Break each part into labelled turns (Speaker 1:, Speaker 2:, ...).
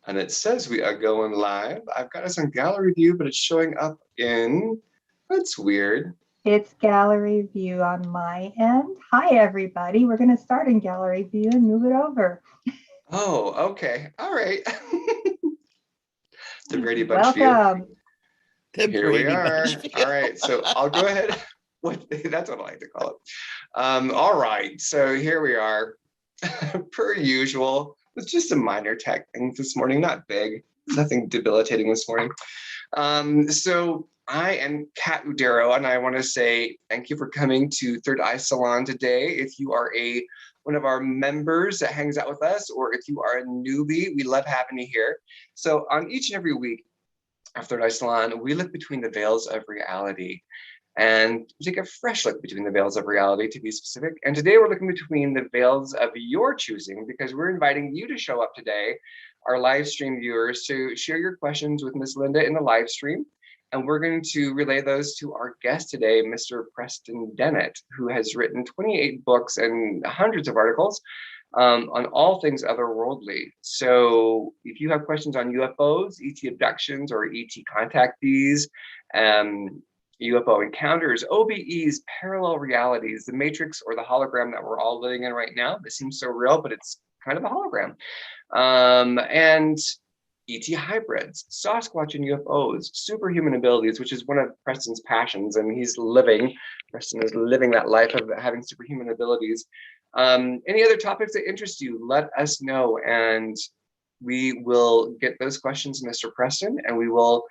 Speaker 1: And it says we are going live. I've got us on gallery view, but it's showing up in, that's weird.
Speaker 2: It's gallery view on my end. Hi, everybody. We're going to start in gallery view and move it over.
Speaker 1: Oh, okay. All right. The Brady Bunch
Speaker 2: Welcome.
Speaker 1: view. Here we are. All right. So I'll go ahead. That's what I like to call it. All right. So here we are. Per usual. It's just some minor tech things this morning, not big, nothing debilitating this morning. So I am Kat Udero, and I want to say thank you for coming to Third Eye Salon today. If you are one of our members that hangs out with us, or if you are a newbie, we love having you here. So on each and every week of Third Eye Salon, we look between the veils of reality and take a fresh look between the veils of reality, to be specific. And today we're looking between the veils of your choosing, because we're inviting you to show up today, our live stream viewers, to share your questions with Miss Linda in the live stream. And we're going to relay those to our guest today, Mr. Preston Dennett, who has written 28 books and hundreds of articles on all things otherworldly. So if you have questions on UFOs, ET abductions, or ET contactees, UFO encounters, OBEs, parallel realities, the matrix or the hologram that we're all living in right now, that seems so real, but it's kind of a hologram. And ET hybrids, Sasquatch and UFOs, superhuman abilities, which is one of Preston's passions, and Preston is living that life of having superhuman abilities. Any other topics that interest you, let us know, and we will get those questions to Mr. Preston, and we will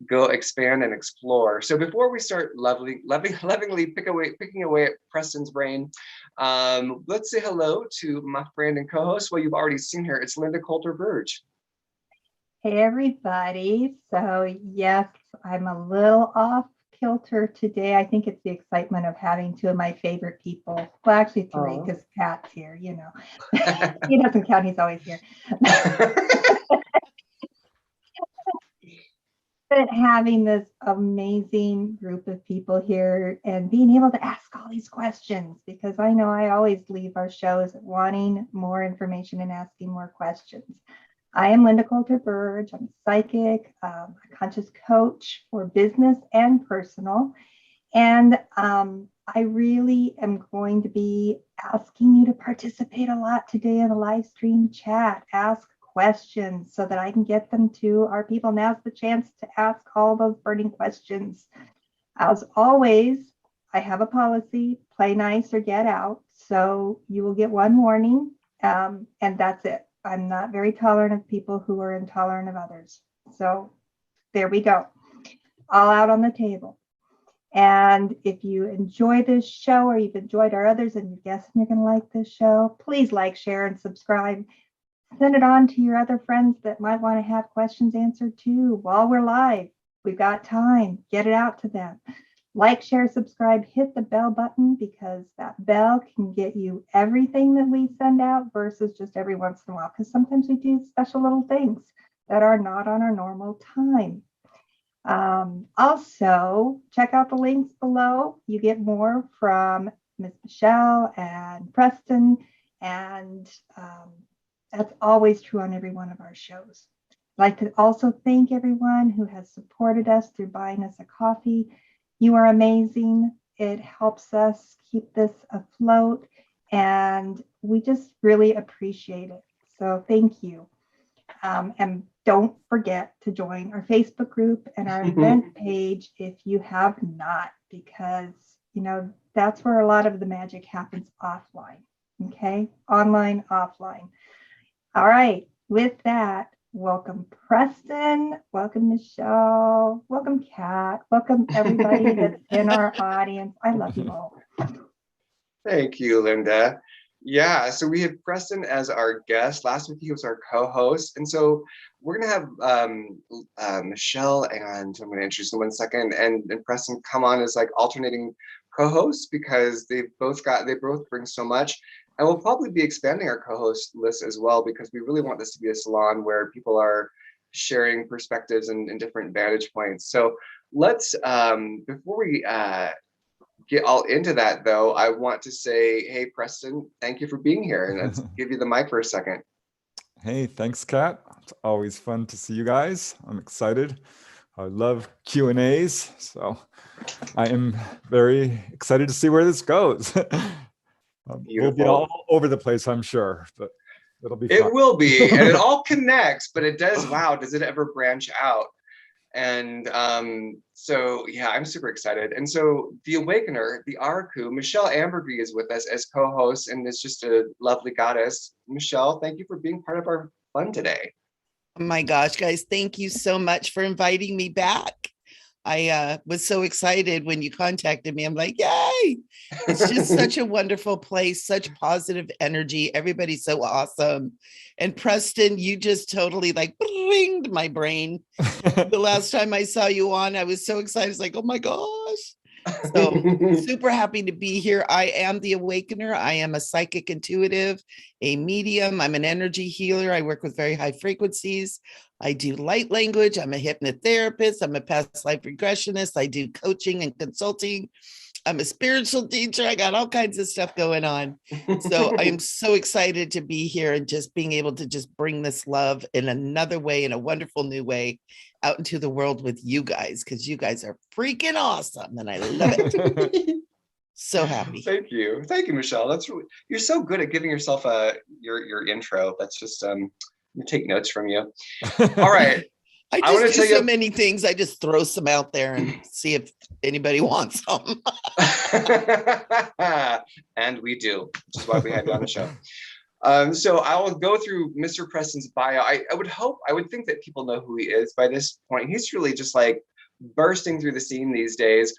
Speaker 1: go expand and explore. So before we start lovingly picking away at Preston's brain, let's say hello to my friend and co-host. Well, you've already seen her. It's Linda Coulter-Burge.
Speaker 2: Hey, everybody. So yes, I'm a little off kilter today. I think it's the excitement of having two of my favorite people. Well, actually three, because Pat's here, you know. He doesn't count, he's always here. But having this amazing group of people here and being able to ask all these questions, because I know I always leave our shows wanting more information and asking more questions. I am Linda Coulter-Burge. I'm a psychic, a conscious coach for business and personal. And I really am going to be asking you to participate a lot today in the live stream chat. Ask questions so that I can get them to our people. Now's the chance to ask all those burning questions. As always, I have a policy: play nice or get out. So you will get one warning, and that's it. I'm not very tolerant of people who are intolerant of others. So there we go. All out on the table. And if you enjoy this show, or you've enjoyed our others and you're guessing you're going to like this show, please like, share, and subscribe. Send it on to your other friends that might want to have questions answered too while we're live. We've got time. Get it out to them. Like, share, subscribe, hit the bell button, because that bell can get you everything that we send out versus just every once in a while, because sometimes we do special little things that are not on our normal time. Also, check out the links below. You get more from Miss Michelle and Preston, and that's always true on every one of our shows. I'd like to also thank everyone who has supported us through buying us a coffee. You are amazing. It helps us keep this afloat, and we just really appreciate it. So thank you. And don't forget to join our Facebook group and our event page if you have not, because, you know, that's where a lot of the magic happens offline. Okay, online, offline. All right, with that, welcome Preston, welcome Michelle, welcome Kat, welcome everybody that's in our audience. I love you all.
Speaker 1: Thank you, Linda. Yeah, so we had Preston as our guest. Last week he was our co-host, and so we're gonna have Michelle, and I'm gonna introduce them 1 second, and Preston come on as like alternating co-hosts, because they both bring so much. And we'll probably be expanding our co-host list as well, because we really want this to be a salon where people are sharing perspectives and different vantage points. So let's, before we get all into that though, I want to say, hey, Preston, thank you for being here. And let's give you the mic for a second.
Speaker 3: Hey, thanks, Kat. It's always fun to see you guys. I'm excited. I love Q&As, so I am very excited to see where this goes. We'll be all over the place, I'm sure, but it'll be fun.
Speaker 1: It will be, and it all connects, but it does, wow, does it ever branch out? And so, yeah, I'm super excited. And so the Awakener, the Araku, Michelle Amberby is with us as co-host and is just a lovely goddess. Michelle, thank you for being part of our fun today.
Speaker 4: Oh my gosh, guys, thank you so much for inviting me back. I was so excited when you contacted me. I'm like, yay! It's just such a wonderful place, such positive energy. Everybody's so awesome. And Preston, you just totally like blinged my brain. The last time I saw you on, I was so excited. It's like, oh my gosh. So super happy to be here. I am the Awakener. I am a psychic intuitive, a medium. I'm an energy healer. I work with very high frequencies. I do light language. I'm a hypnotherapist. I'm a past life regressionist. I do coaching and consulting. I'm a spiritual teacher. I got all kinds of stuff going on. So I'm so excited to be here and just being able to just bring this love in another way, in a wonderful new way, out into the world with you guys, because you guys are freaking awesome and I love it. So happy.
Speaker 1: Thank you, Michelle. That's really, you're so good at giving yourself your intro. That's just take notes from you. All right.
Speaker 4: I just do so many things. I just throw some out there and see if anybody wants them.
Speaker 1: And we do, which is why we had you on the show. So I will go through Mr. Preston's bio. I would think that people know who he is by this point. He's really just like bursting through the scene these days.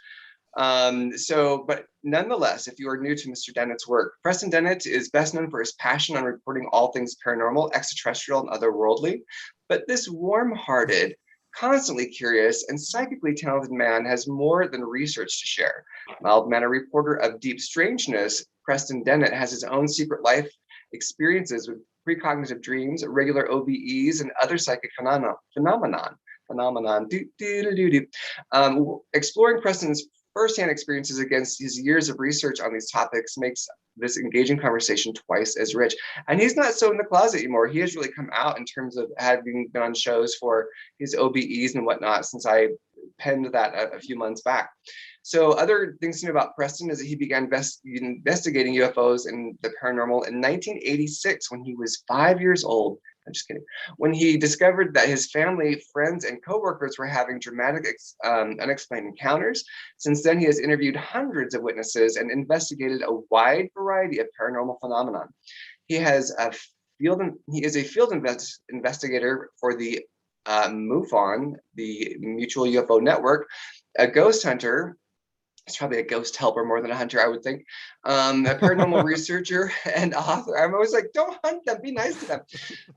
Speaker 1: But nonetheless, if you are new to Mr. Dennett's work, Preston Dennett is best known for his passion on reporting all things paranormal, extraterrestrial, and otherworldly. But this warm-hearted, constantly curious, and psychically talented man has more than research to share. Mild-mannered reporter of Deep Strangeness, Preston Dennett has his own secret life experiences with precognitive dreams, regular OBEs, and other psychic phenomenon. Exploring Preston's firsthand experiences against his years of research on these topics makes this engaging conversation twice as rich. And he's not so in the closet anymore. He has really come out in terms of having been on shows for his OBEs and whatnot since I penned that a few months back. So other things to know about Preston is that he began investigating UFOs and the paranormal in 1986 when he was 5 years old. I'm just kidding. When he discovered that his family, friends, and coworkers were having dramatic, unexplained encounters. Since then, he has interviewed hundreds of witnesses and investigated a wide variety of paranormal phenomenon. He is a field investigator for the MUFON, the Mutual UFO Network, a ghost hunter. It's probably a ghost helper more than a hunter, I would think. A paranormal researcher and author. I'm always like, don't hunt them, be nice to them.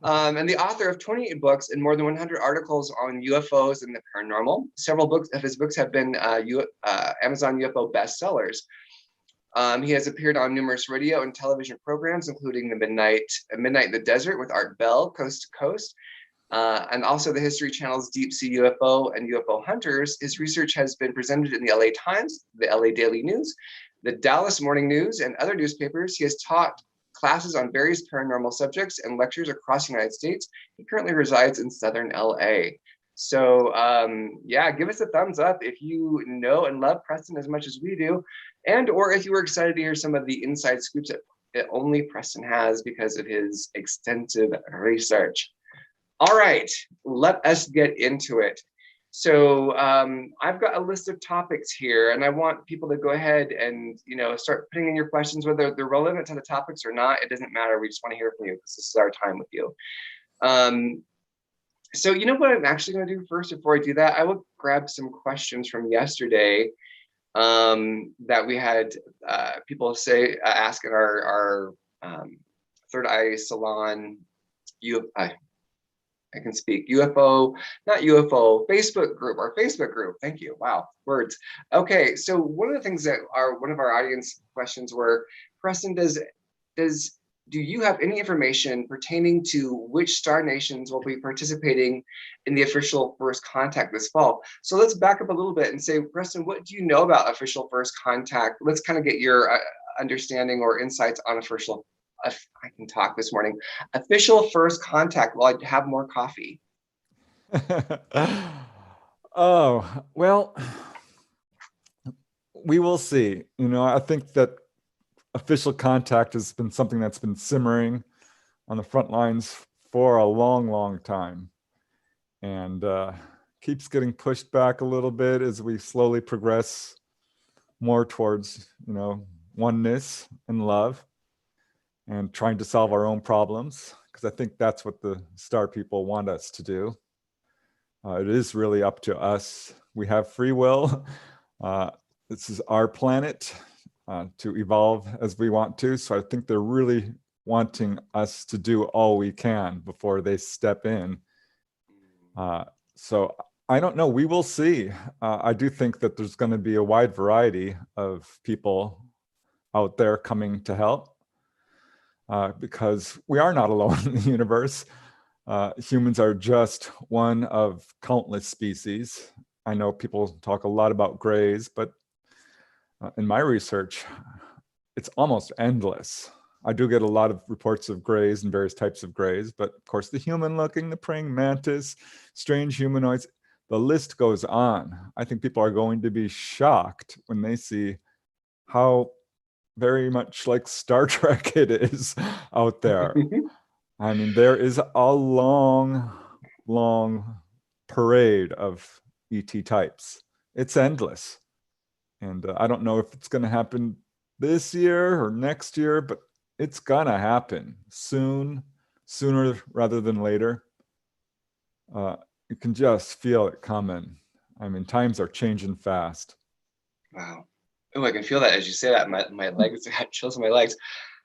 Speaker 1: And the author of 28 books and more than 100 articles on UFOs and the paranormal. Several books of his books have been Amazon UFO bestsellers. He has appeared on numerous radio and television programs, including the Midnight in the Desert with Art Bell, Coast to Coast, and also the History Channel's Deep Sea UFO and UFO Hunters. His research has been presented in the LA Times, the LA Daily News, the Dallas Morning News, and other newspapers. He has taught classes on various paranormal subjects and lectures across the United States. He currently resides in Southern LA. So yeah, give us a thumbs up if you know and love Preston as much as we do, and or if you were excited to hear some of the inside scoops that only Preston has because of his extensive research. All right, let us get into it. So I've got a list of topics here, and I want people to go ahead and start putting in your questions, whether they're relevant to the topics or not. It doesn't matter. We just want to hear from you because this is our time with you. So you know what I'm actually going to do first before I do that? I will grab some questions from yesterday that we had people ask in our Third Eye Salon. I can speak UFO, not UFO, Facebook group, our Facebook group. Thank you. Wow, words. Okay, so one of the things that one of our audience questions were, Preston, do you have any information pertaining to which star nations will be participating in the official first contact this fall? So let's back up a little bit and say, Preston, what do you know about official first contact? Let's kind of get your understanding or insights on official I can talk this morning. Official first contact. Well, I'd have more coffee.
Speaker 3: Oh, well, we will see. You know, I think that official contact has been something that's been simmering on the front lines for a long, long time, and keeps getting pushed back a little bit as we slowly progress more towards, you know, oneness and love and trying to solve our own problems, because I think that's what the star people want us to do. It is really up to us. We have free will. This is our planet to evolve as we want to. So I think they're really wanting us to do all we can before they step in. So I don't know. We will see. I do think that there's going to be a wide variety of people out there coming to help, because we are not alone in the universe. Humans are just one of countless species. I know people talk a lot about grays, but in my research, it's almost endless. I do get a lot of reports of grays and various types of grays, but of course the human looking, the praying mantis, strange humanoids, the list goes on. I think people are going to be shocked when they see how very much like Star Trek it is out there. I mean, there is a long, long parade of ET types. It's endless. And I don't know if it's going to happen this year or next year, but it's going to happen soon, sooner rather than later. You can just feel it coming. I mean, times are changing fast.
Speaker 1: Wow. Oh, I can feel that as you say that. My legs, I had chills in my legs.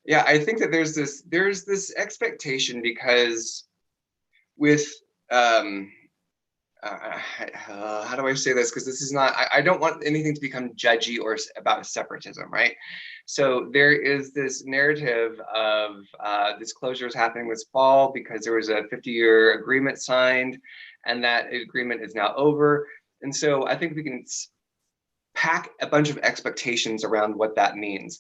Speaker 1: Yeah, I think that there's this expectation, because with how do I say this? Because this is not, I don't want anything to become judgy or about separatism, right? So there is this narrative of disclosures happening this fall because there was a 50-year agreement signed, and that agreement is now over. And so I think we can pack a bunch of expectations around what that means.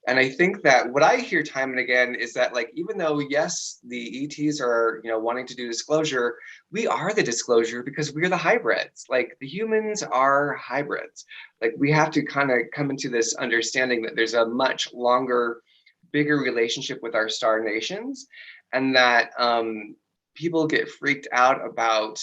Speaker 1: And I think that what I hear time and again is that, like, even though, yes, the ETs are, you know, wanting to do disclosure, we are the disclosure because we're the hybrids. Like, the humans are hybrids. Like, we have to kind of come into this understanding that there's a much longer, bigger relationship with our star nations, and that people get freaked out about,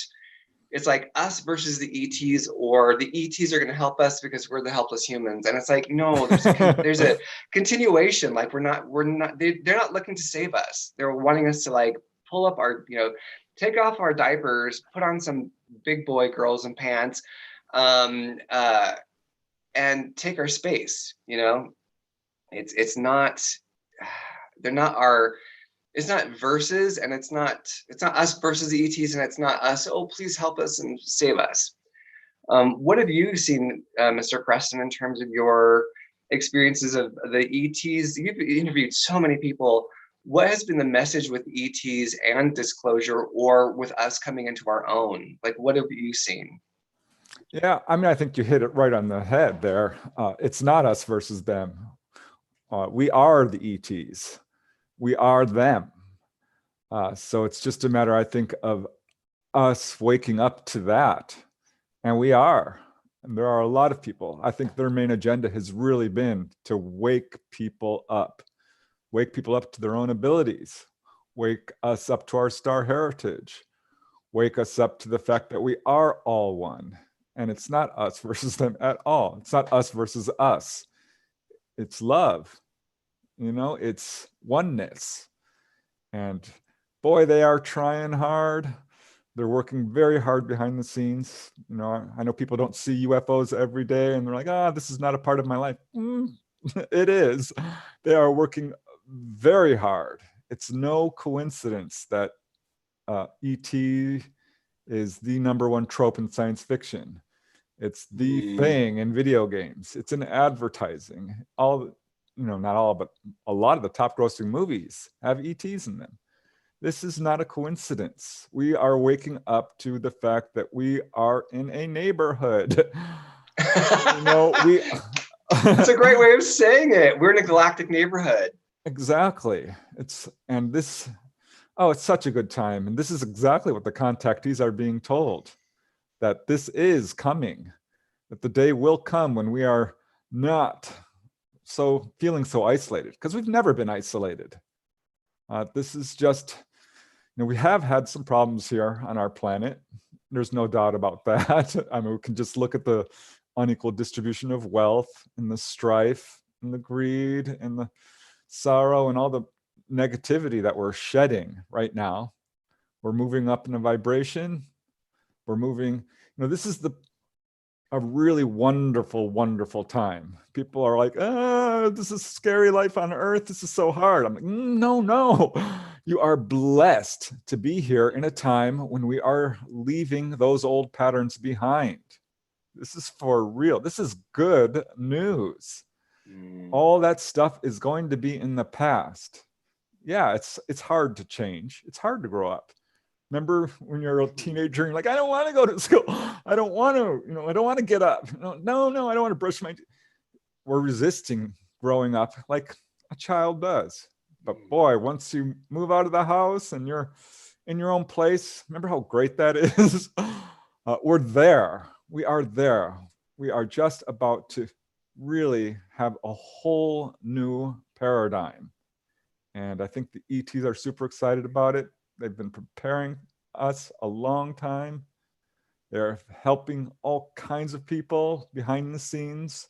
Speaker 1: it's like us versus the ETs, or the ETs are going to help us because we're the helpless humans. And it's like, no, there's a continuation. Like, they're not looking to save us. They're wanting us to, like, pull up our, you know, take off our diapers, put on some big boy girls and pants, and take our space. You know, it's not, they're not our, it's not versus, and it's not us versus the ETs, and it's not us, oh, please help us and save us. What have you seen, Mr. Preston, in terms of your experiences of the ETs? You've interviewed so many people. What has been the message with ETs and disclosure, or with us coming into our own? Like, what have you seen?
Speaker 3: Yeah, I mean, I think you hit it right on the head there. It's not us versus them. We are the ETs. We are them. So it's just a matter, I think, of us waking up to that. And we are. And there are a lot of people. I think their main agenda has really been to wake people up to their own abilities, wake us up to our star heritage, wake us up to the fact that we are all one. And it's not us versus them at all. It's not us versus us. It's love. You know, it's oneness. And boy, they are trying hard. They're working very hard behind the scenes. You know, I know people don't see UFOs every day and they're like, this is not a part of my life. It is. They are working very hard. It's no coincidence that ET is the #1 trope in science fiction. It's the thing in video games. It's in advertising. Not all, but a lot of the top grossing movies have ETs in them. This is not a coincidence. We are waking up to the fact that we are in a neighborhood.
Speaker 1: That's a great way of saying it. We're in a galactic neighborhood.
Speaker 3: Exactly. It's such a good time. And this is exactly what the contactees are being told, that this is coming, that the day will come when we are not feeling so isolated, because we've never been isolated. This is just, we have had some problems here on our planet. There's no doubt about that. I mean, we can just look at the unequal distribution of wealth and the strife and the greed and the sorrow and all the negativity that we're shedding right now. We're moving up in a vibration. We're moving, this is a really wonderful, wonderful time. People are like, this is scary life on Earth. This is so hard. I'm like, no. You are blessed to be here in a time when we are leaving those old patterns behind. This is for real. This is good news. All that stuff is going to be in the past. Yeah, it's hard to change. It's hard to grow up. Remember when you're a teenager and you're like, I don't want to go to school. I don't want to, I don't want to get up. No, I don't want to brush my teeth. We're resisting growing up like a child does. But boy, once you move out of the house and you're in your own place, remember how great that is? We're there. We are there. We are just about to really have a whole new paradigm. And I think the ETs are super excited about it. They've been preparing us a long time. They're helping all kinds of people behind the scenes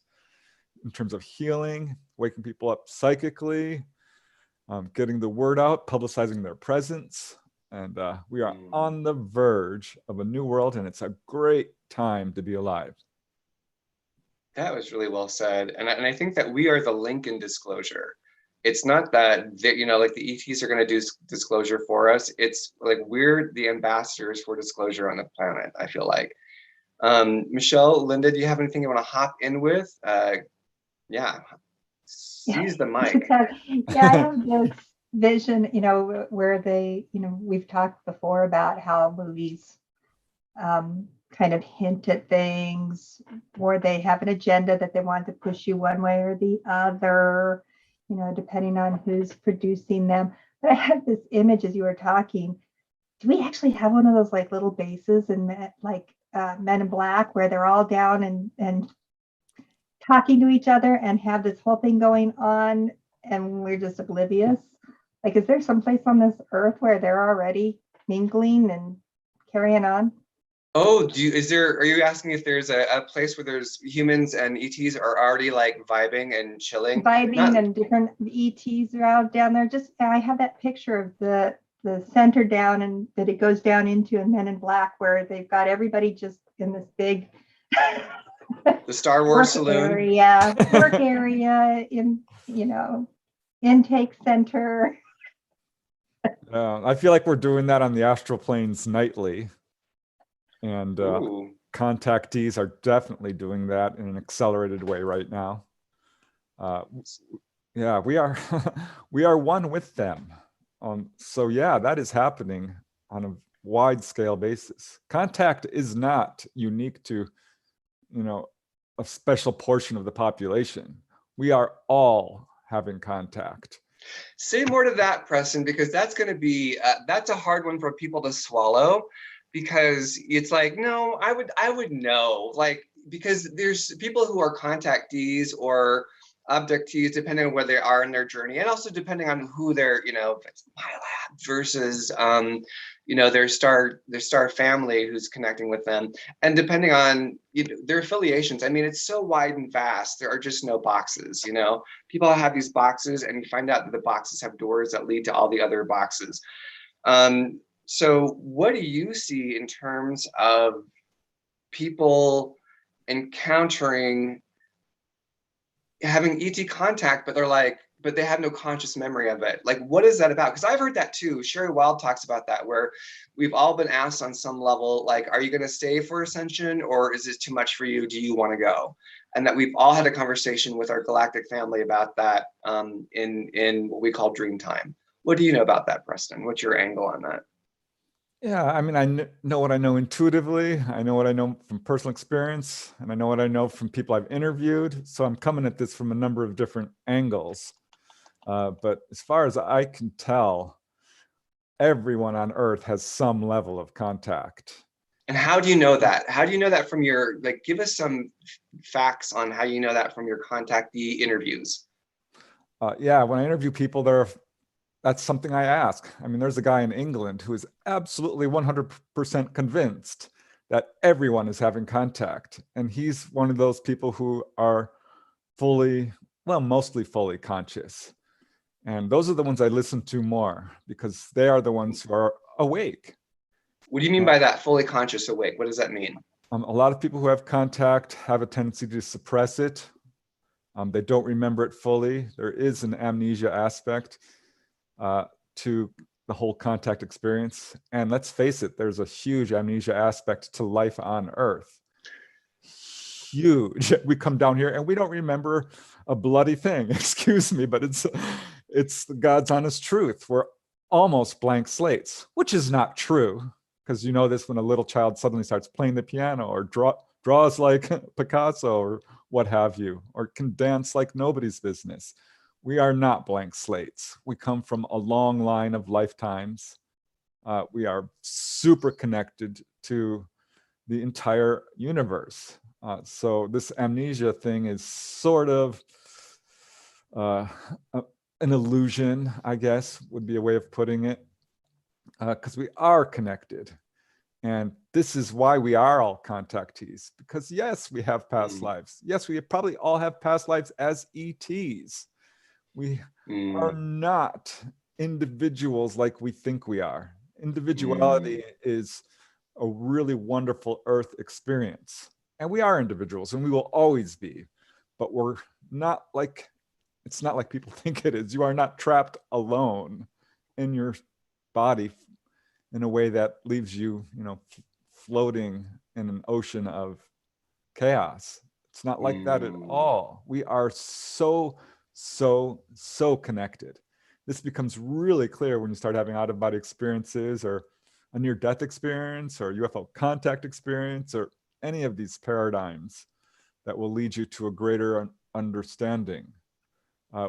Speaker 3: in terms of healing, waking people up psychically, getting the word out, publicizing their presence. And we are on the verge of a new world, and it's a great time to be alive.
Speaker 1: That was really well said. And I think that we are the link in disclosure. It's not that, like the ETs are going to do disclosure for us. It's like we're the ambassadors for disclosure on the planet, I feel like. Michelle, Linda, do you have anything you want to hop in with? Yeah, seize the mic.
Speaker 2: Yeah, I have this vision, where they, we've talked before about how movies kind of hint at things, or they have an agenda that they want to push you one way or the other, depending on who's producing them. But I had this image as you were talking. Do we actually have one of those like little bases in Men in Black, where they're all down and talking to each other and have this whole thing going on, and we're just oblivious? Like, is there someplace on this earth where they're already mingling and carrying on?
Speaker 1: Oh, are you asking if there's a place where there's humans and ETs are already like vibing and chilling?
Speaker 2: And different ETs are out down there. Just, I have that picture of the center down, and that it goes down into a Men in Black, where they've got everybody just in this big
Speaker 1: the Star Wars saloon
Speaker 2: work area in, intake center.
Speaker 3: I feel like we're doing that on the astral planes nightly. And contactees are definitely doing that in an accelerated way right now. Yeah, we are we are one with them. So yeah, that is happening on a wide scale basis. Contact is not unique to, a special portion of the population. We are all having contact.
Speaker 1: Say more to that, Preston, because that's going to be that's a hard one for people to swallow. Because it's like, no, I would know, like, because there's people who are contactees or abductees, depending on where they are in their journey, and also depending on who they're, if it's my lab versus, their star family who's connecting with them, and depending on their affiliations. I mean, it's so wide and vast. There are just no boxes. People have these boxes, and you find out that the boxes have doors that lead to all the other boxes. So what do you see in terms of people encountering, having ET contact, but but they have no conscious memory of it? Like, what is that about? Because I've heard that too. Sherry Wild talks about that, where we've all been asked on some level, like, are you going to stay for ascension, or is this too much for you? Do you want to go? And that we've all had a conversation with our galactic family about that in what we call dream time. What do you know about that, Preston? What's your angle on that?
Speaker 3: Yeah, I mean, I know what I know intuitively. I know what I know from personal experience, and I know what I know from people I've interviewed. So I'm coming at this from a number of different angles. But as far as I can tell, everyone on Earth has some level of contact.
Speaker 1: And how do you know that? How do you know that from your, like, give us some facts on how you know that from your contactee interviews.
Speaker 3: Yeah, when I interview people, that's something I ask. I mean, there's a guy in England who is absolutely 100% convinced that everyone is having contact. And he's one of those people who are mostly fully conscious. And those are the ones I listen to more because they are the ones who are awake.
Speaker 1: What do you mean by that, fully conscious awake? What does that mean?
Speaker 3: A lot of people who have contact have a tendency to suppress it. They don't remember it fully. There is an amnesia aspect to the whole contact experience. And let's face it, there's a huge amnesia aspect to life on Earth. Huge. We come down here and we don't remember a bloody thing. Excuse me, but it's the God's honest truth. We're almost blank slates, which is not true. Because you know this when a little child suddenly starts playing the piano or draws like Picasso or what have you, or can dance like nobody's business. We are not blank slates. We come from a long line of lifetimes. We are super connected to the entire universe. So this amnesia thing is sort of an illusion, I guess, would be a way of putting it. Because we are connected. And this is why we are all contactees. Because yes, we have past lives. Yes, we probably all have past lives as ETs. We are not individuals like we think we are. Individuality is a really wonderful Earth experience. And we are individuals and we will always be. But we're not like, it's not like people think it is. You are not trapped alone in your body in a way that leaves you, floating in an ocean of chaos. It's not like that at all. We are so connected. This becomes really clear when you start having out-of-body experiences or a near-death experience or UFO contact experience or any of these paradigms that will lead you to a greater understanding.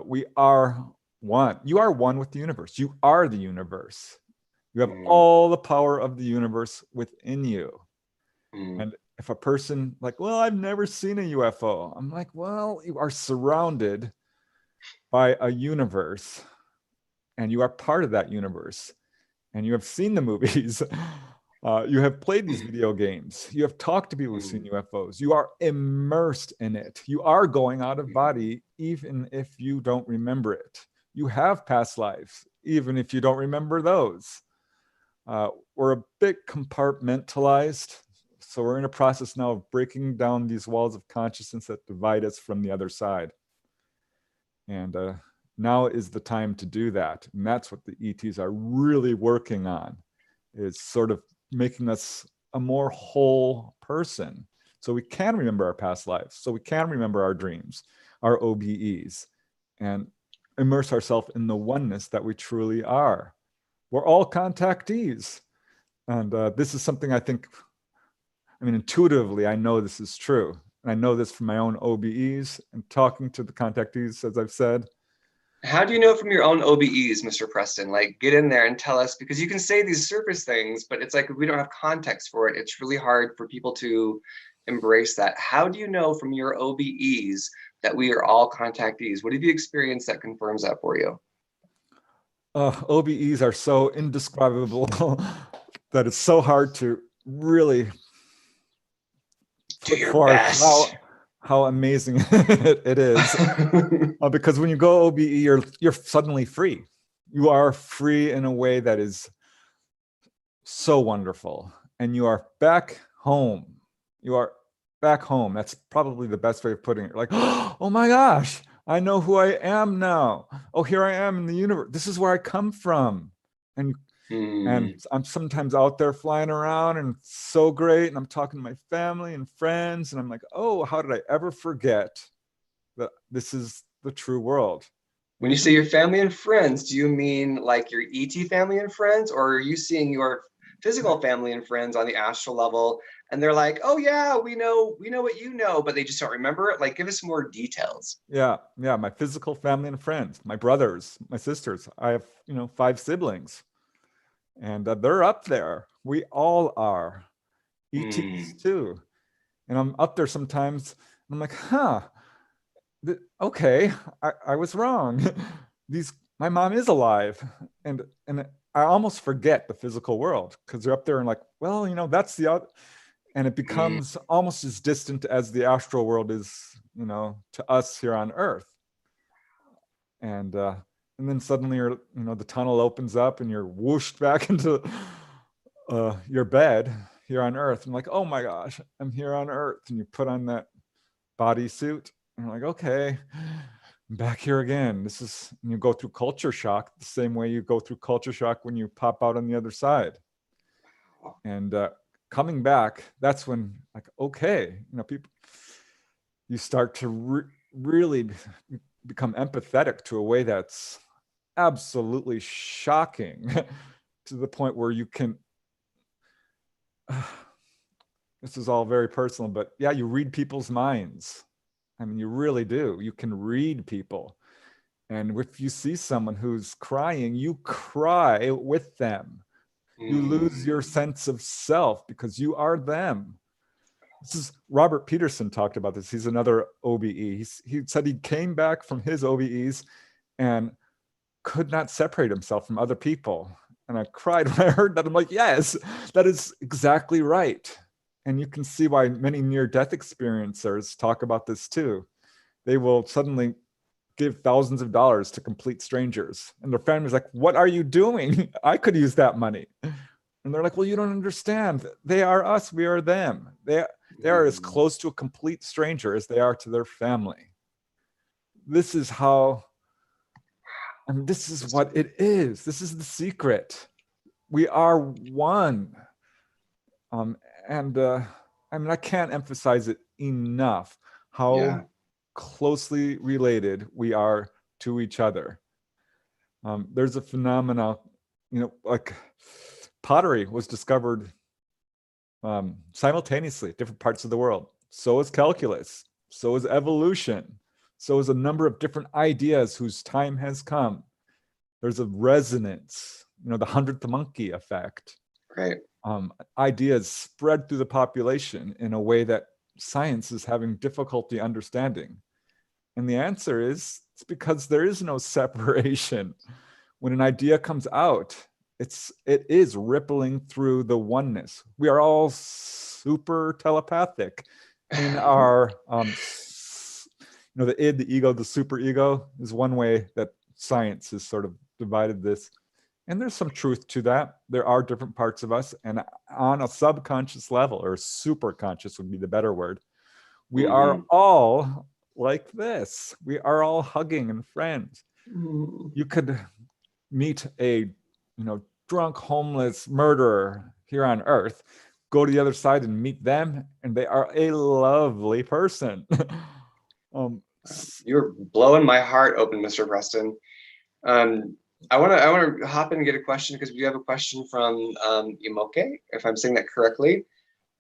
Speaker 3: We are one. You are one with the universe. You are the universe. You have all the power of the universe within you. And if a person like, well, I've never seen a UFO. I'm like, well, you are surrounded by a universe and you are part of that universe. And you have seen the movies. You have played these video games. You have talked to people who've seen UFOs. You are immersed in it. You are going out of body, even if you don't remember it. You have past lives, even if you don't remember those. We're a bit compartmentalized. So we're in a process now of breaking down these walls of consciousness that divide us from the other side. And now is the time to do that. And that's what the ETs are really working on, is sort of making us a more whole person. So we can remember our past lives. So we can remember our dreams, our OBEs, and immerse ourselves in the oneness that we truly are. We're all contactees. And this is something I think, intuitively, I know this is true. And I know this from my own OBEs and talking to the contactees, as I've said.
Speaker 1: How do you know from your own OBEs, Mr. Preston? Like, get in there and tell us, because you can say these surface things, but it's like, if we don't have context for it, it's really hard for people to embrace that. How do you know from your OBEs that we are all contactees? What have you experienced that confirms that for you?
Speaker 3: OBEs are so indescribable that it's so hard to really
Speaker 1: do your best.
Speaker 3: How amazing it is. Because when you go OBE, you're suddenly free. You are free in a way that is so wonderful. And you are back home. You are back home. That's probably the best way of putting it. Like, oh my gosh, I know who I am now. Oh, here I am in the universe. This is where I come from. And I'm sometimes out there flying around and it's so great. And I'm talking to my family and friends. And I'm like, oh, how did I ever forget that this is the true world?
Speaker 1: When you say your family and friends, do you mean like your ET family and friends? Or are you seeing your physical family and friends on the astral level, and they're like, oh yeah, we know what you know, but they just don't remember it. Like, give us more details.
Speaker 3: Yeah, my physical family and friends, my brothers, my sisters. I have, 5 siblings, and they're up there. We all are. ETs too. And I'm up there sometimes. And I'm like, okay, I was wrong. My mom is alive, and I almost forget the physical world because they're up there and like, well, that's the out, and it becomes almost as distant as the astral world is, to us here on Earth. And then suddenly the tunnel opens up and you're whooshed back into your bed here on Earth. I'm like, oh my gosh, I'm here on Earth. And you put on that bodysuit and you're like, okay, I'm back here again. You go through culture shock the same way you go through culture shock when you pop out on the other side. And coming back, that's when, like, okay, people, you start to really become empathetic to a way that's absolutely shocking to the point where you can, this is all very personal, but yeah, you read people's minds. I mean, you really do. You can read people. And if you see someone who's crying, you cry with them. You lose your sense of self because you are them. This is Robert Peterson talked about this. He's another OBE. He said he came back from his OBEs and could not separate himself from other people. And I cried when I heard that. I'm like, yes, that is exactly right. And you can see why many near-death experiencers talk about this too. They will suddenly give thousands of dollars to complete strangers. And their family's like, what are you doing? I could use that money. And they're like, well, you don't understand. They are us, we are them. They are as close to a complete stranger as they are to their family. This is how, this is what it is. This is the secret. We are one. I can't emphasize it enough how closely related we are to each other. There's a phenomena, like pottery was discovered simultaneously at different parts of the world. So is calculus, so is evolution, so is a number of different ideas whose time has come. There's a resonance, the 100th monkey effect.
Speaker 1: Right.
Speaker 3: Ideas spread through the population in a way that science is having difficulty understanding. And the answer is, it's because there is no separation. When an idea comes out, it is rippling through the oneness. We are all super telepathic in our, the id, the ego, the super ego is one way that science has sort of divided this. And there's some truth to that. There are different parts of us, and on a subconscious level, or super conscious would be the better word, we are all like this. We are all hugging and friends. You could meet a, drunk, homeless murderer here on Earth, go to the other side and meet them, and they are a lovely person.
Speaker 1: You're blowing my heart open, Mr. Preston. I want to hop in and get a question, because we have a question from Imoke, if I'm saying that correctly.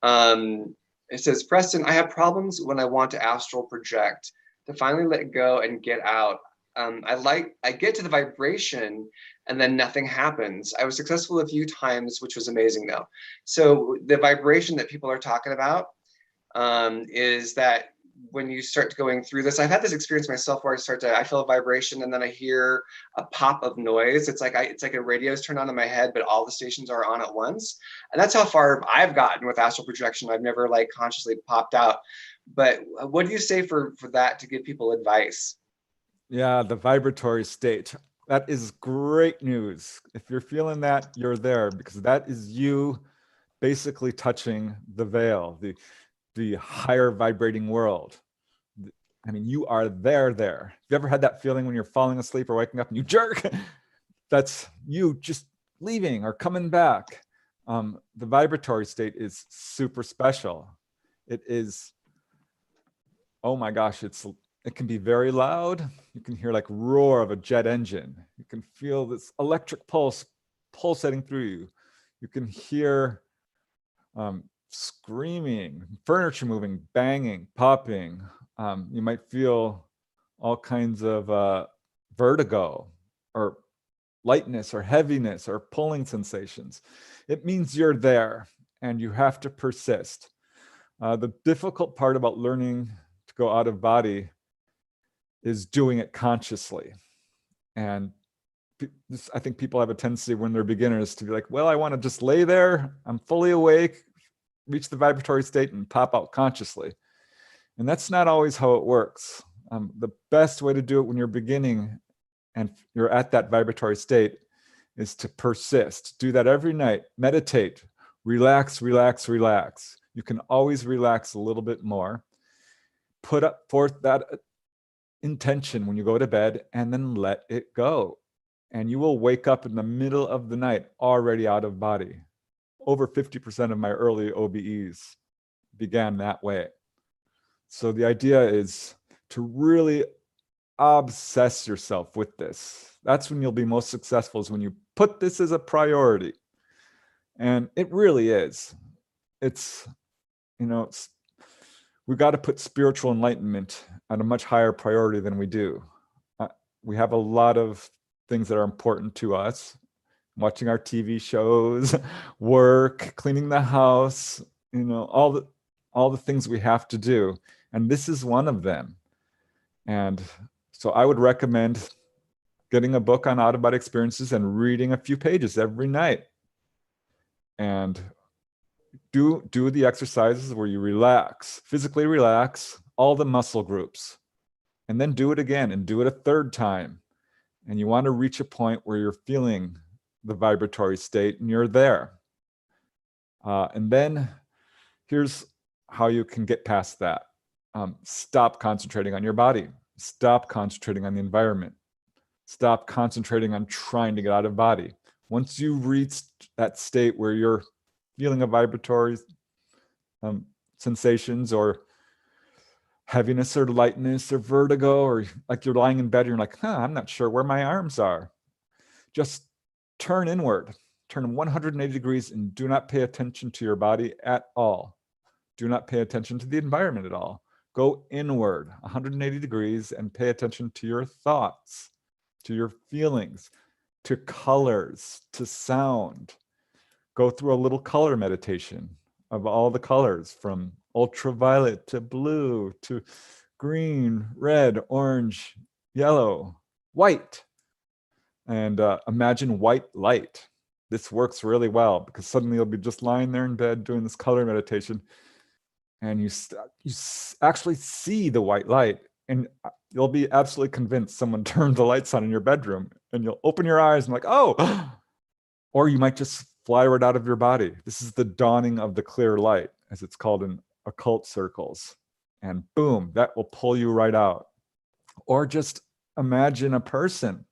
Speaker 1: It says, Preston, I have problems when I want to astral project to finally let go and get out. I get to the vibration and then nothing happens. I was successful a few times, which was amazing though. So the vibration that people are talking about is that when you start going through this, I've had this experience myself where I feel a vibration and then I hear a pop of noise. It's like a radio's turned on in my head, but all the stations are on at once. And that's how far I've gotten with astral projection. I've never like consciously popped out. But what do you say for that to give people advice?
Speaker 3: Yeah, the vibratory state. That is great news. If you're feeling that, you're there, because that is you basically touching the veil, the higher vibrating world. I mean, you are there. Have you ever had that feeling when you're falling asleep or waking up and you jerk? That's you just leaving or coming back. The vibratory state is super special. It is, oh my gosh, it can be very loud. You can hear like roar of a jet engine. You can feel this electric pulse pulsating through you. You can hear screaming, furniture moving, banging, popping. You might feel all kinds of vertigo or lightness or heaviness or pulling sensations. It means you're there and you have to persist. The difficult part about learning to go out of body is doing it consciously. And I think people have a tendency when they're beginners to be like, well, I want to just lay there, I'm fully awake, reach the vibratory state and pop out consciously. And that's not always how it works. The best way to do it when you're beginning and you're at that vibratory state is to persist. Do that every night. Meditate, relax, relax, relax. You can always relax a little bit more. Put up forth that intention when you go to bed and then let it go. And you will wake up in the middle of the night already out of body. Over 50% of my early OBEs began that way. So the idea is to really obsess yourself with this. That's when you'll be most successful, is when you put this as a priority. And it really is. It's, you know, we've got to put spiritual enlightenment at a much higher priority than we do. We have a lot of things that are important to us. Watching our TV shows, work, cleaning the house, you know, all the things we have to do. And this is one of them. And so I would recommend getting a book on out-of-body experiences and reading a few pages every night. And do the exercises where you relax, physically relax, all the muscle groups. And then do it again and do it a third time. And you want to reach a point where you're feeling the vibratory state and you're there. And then here's how you can get past that. Stop concentrating on your body. Stop concentrating on the environment. Stop concentrating on trying to get out of body. Once you reach that state where you're feeling a vibratory sensations or heaviness or lightness or vertigo, or like you're lying in bed and you're like, I'm not sure where my arms are. Just turn inward, turn 180 degrees and do not pay attention to your body at all. Do not pay attention to the environment at all. Go inward 180 degrees and pay attention to your thoughts, to your feelings, to colors, to sound. Go through a little color meditation of all the colors, from ultraviolet to blue to green, red, orange, yellow, white. And imagine white light. This works really well because suddenly you'll be just lying there in bed doing this color meditation, and you actually see the white light, and you'll be absolutely convinced someone turned the lights on in your bedroom, and you'll open your eyes and like, oh, or you might just fly right out of your body. This is the dawning of the clear light, as it's called in occult circles. And boom, that will pull you right out. Or just imagine a person,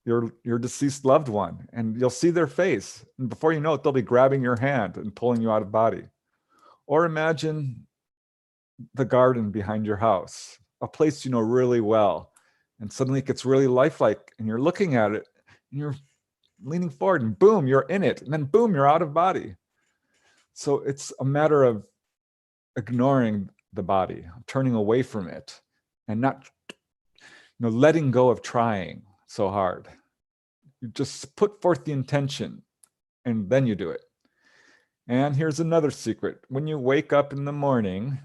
Speaker 3: your deceased loved one, and you'll see their face. And before you know it, they'll be grabbing your hand and pulling you out of body. Or imagine the garden behind your house, a place you know really well. And suddenly it gets really lifelike and you're looking at it and you're leaning forward and boom, you're in it. And then boom, you're out of body. So it's a matter of ignoring the body, turning away from it, and not, letting go of trying so hard. You just put forth the intention and then you do it. And here's another secret. When you wake up in the morning,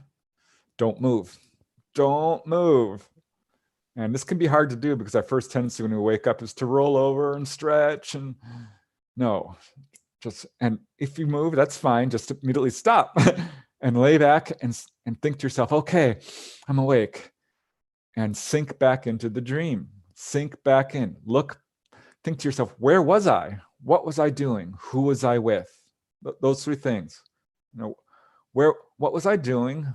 Speaker 3: don't move. Don't move. And this can be hard to do because our first tendency when we wake up is to roll over and stretch. And no, and if you move, that's fine. Just immediately stop and lay back and think to yourself, okay, I'm awake. And sink back into the dream. Sink back in. Think to yourself, where was I? What was I doing? Who was I with? Those three things. What was I doing?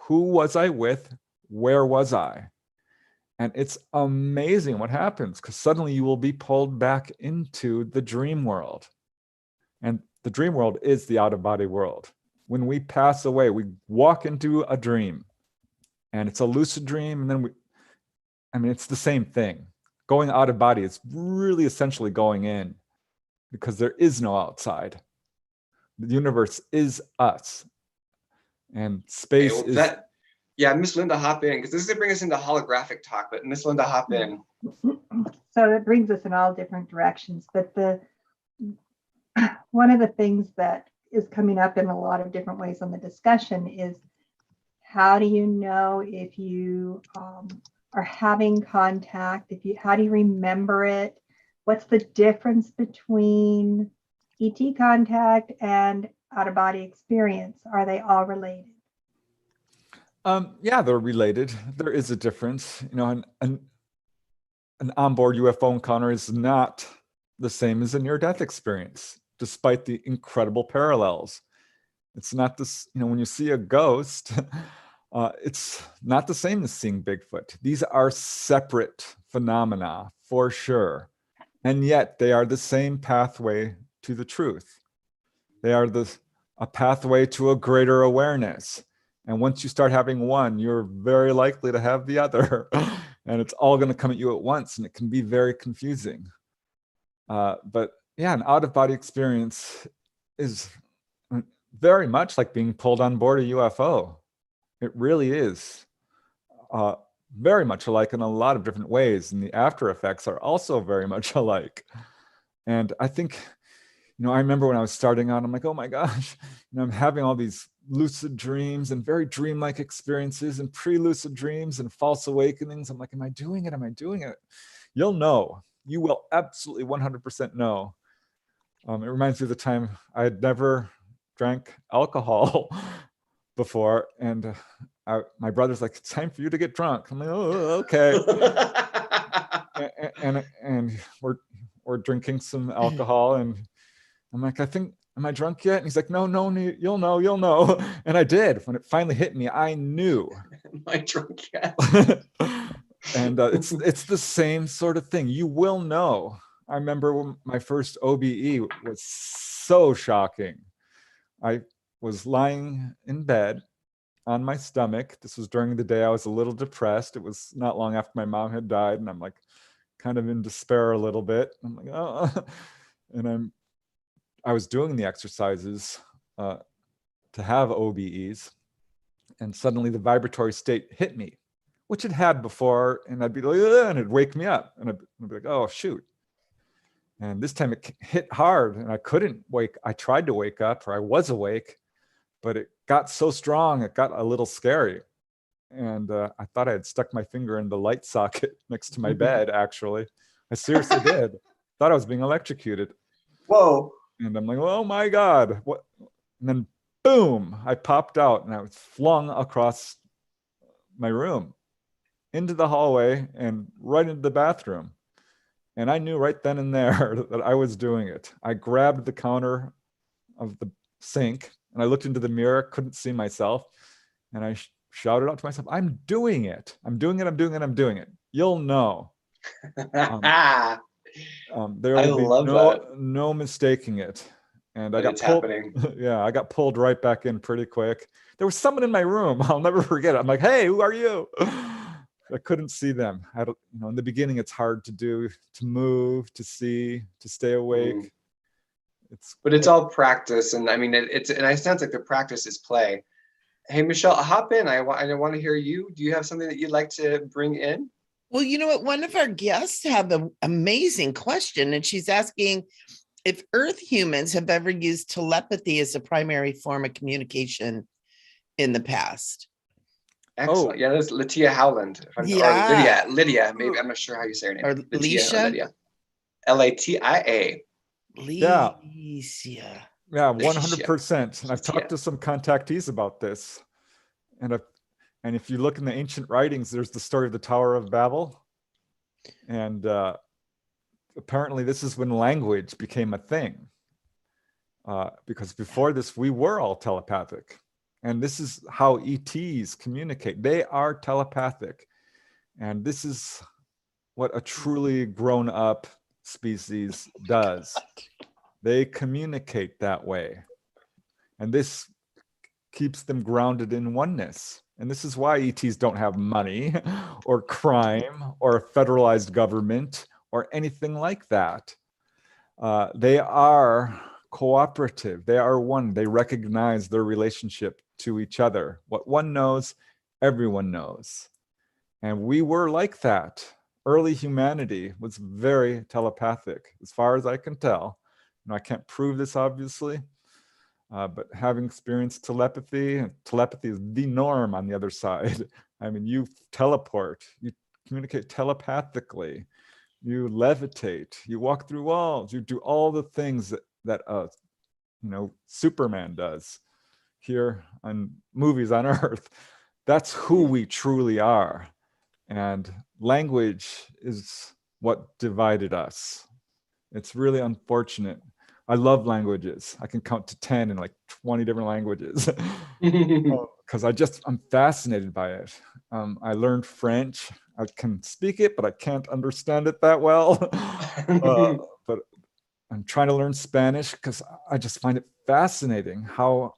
Speaker 3: Who was I with? Where was I? And it's amazing what happens, because suddenly you will be pulled back into the dream world. And the dream world is the out-of-body world. When we pass away, we walk into a dream, and it's a lucid dream, and then it's the same thing. Going out of body is really essentially going in. because there is no outside. The universe is us. And space
Speaker 1: Okay, well,
Speaker 3: is...
Speaker 1: that, yeah, Miss Linda, hop in, because this is to bring us into holographic talk, but Miss Linda, hop in.
Speaker 2: So it brings us in all different directions, but one of the things that is coming up in a lot of different ways on the discussion is, how do you know if you are having contact? How do you remember it? What's the difference between ET contact and out-of-body experience? Are they all related?
Speaker 3: Yeah, they're related. There is a difference. You know, an onboard UFO encounter is not the same as a near-death experience, despite the incredible parallels. It's not this, you know, when you see a ghost, it's not the same as seeing Bigfoot. These are separate phenomena for sure. And yet they are the same pathway to the truth. They are a pathway to a greater awareness. And once you start having one, you're very likely to have the other. And it's all going to come at you at once, and it can be very confusing. But yeah, an out-of-body experience is very much like being pulled on board a UFO. It really is. Very much alike in a lot of different ways. And the after effects are also very much alike. And I think, you know, I remember when I was starting out, I'm like, oh my gosh, you know, I'm having all these lucid dreams and very dreamlike experiences and pre-lucid dreams and false awakenings. I'm like, am I doing it? Am I doing it? You'll know. You will absolutely 100% know. It reminds me of the time I had never drank alcohol before, and my brother's like, it's time for you to get drunk. I'm like, oh, okay. and we're drinking some alcohol, and I'm like, am I drunk yet? And he's like, no, you'll know. And I did. When it finally hit me, I knew.
Speaker 1: Am I drunk yet?
Speaker 3: And it's the same sort of thing. You will know. I remember when my first OBE was so shocking. I was lying in bed on my stomach. This was during the day I was a little depressed. It was not long after my mom had died, and I'm like kind of in despair a little bit. I'm like, oh, and I was doing the exercises to have OBEs, and suddenly the vibratory state hit me, which it had before, and I'd be like, and it'd wake me up, and I'd be like, oh shoot. And this time it hit hard, and I couldn't wake. I tried to wake up, or I was awake, but it got so strong, it got a little scary. And I thought I had stuck my finger in the light socket next to my bed, actually. I seriously did. Thought I was being electrocuted.
Speaker 1: Whoa.
Speaker 3: And I'm like, oh my God. What? And then boom, I popped out, and I was flung across my room into the hallway and right into the bathroom. And I knew right then and there that I was doing it. I grabbed the counter of the sink, and I looked into the mirror, couldn't see myself. And I shouted out to myself, I'm doing it. I'm doing it. You'll know. There will be no mistaking it. And I got pulled. Yeah, I got pulled right back in pretty quick. There was someone in my room. I'll never forget it. I'm like, hey, who are you? I couldn't see them. In the beginning, it's hard to move, to see, to stay awake.
Speaker 1: But it's all practice, and I mean, it sounds like the practice is play. Hey, Michelle, hop in. I want to hear you. Do you have something that you'd like to bring in?
Speaker 4: Well, you know what? One of our guests have an amazing question, and she's asking if Earth humans have ever used telepathy as a primary form of communication in the past.
Speaker 1: Excellent. Yeah, that's Latia Howland.
Speaker 4: Yeah.
Speaker 1: Or Lydia. Maybe I'm not sure how you say her name.
Speaker 4: Or Lydia.
Speaker 1: Latia.
Speaker 3: Yeah.
Speaker 4: Lydia.
Speaker 3: Yeah, 100%. And I've talked to some contactees about this. And if you look in the ancient writings, there's the story of the Tower of Babel. And apparently this is when language became a thing. Because before this, we were all telepathic. And this is how ETs communicate. They are telepathic. And this is what a truly grown-up species does. They communicate that way. And this keeps them grounded in oneness. And this is why ETs don't have money or crime or a federalized government or anything like that. They are cooperative. They are one. They recognize their relationship to each other. What one knows, everyone knows. And we were like that. Early humanity was very telepathic, as far as I can tell. I can't prove this, obviously, but having experienced telepathy, and telepathy is the norm on the other side. I mean, you teleport, you communicate telepathically, you levitate, you walk through walls, you do all the things that Superman does here on movies on Earth. That's who we truly are. And language is what divided us. It's really unfortunate. I love languages. I can count to 10 in like 20 different languages because I'm fascinated by it. I learned French. I can speak it, but I can't understand it that well. But I'm trying to learn Spanish because I just find it fascinating how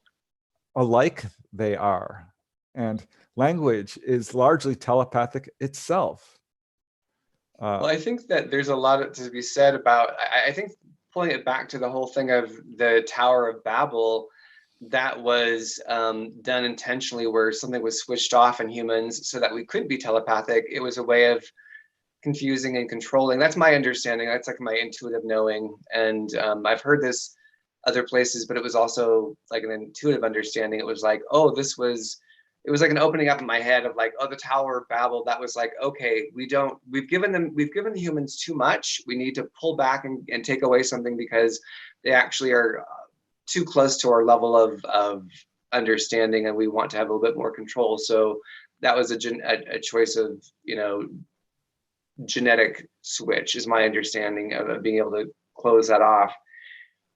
Speaker 3: alike they are. And language is largely telepathic itself.
Speaker 1: Well, I think that there's a lot to be said about, I think pulling it back to the whole thing of the Tower of Babel, that was done intentionally, where something was switched off in humans so that we could be telepathic. It was a way of confusing and controlling. That's my understanding. That's like my intuitive knowing. And I've heard this other places, but it was also like an intuitive understanding. It was like, oh, it was like an opening up in my head of like, oh, the Tower of Babel. That was like, okay, we've given the humans too much. We need to pull back and take away something because they actually are too close to our level of understanding, and we want to have a little bit more control. So that was a choice of, genetic switch, is my understanding of being able to close that off.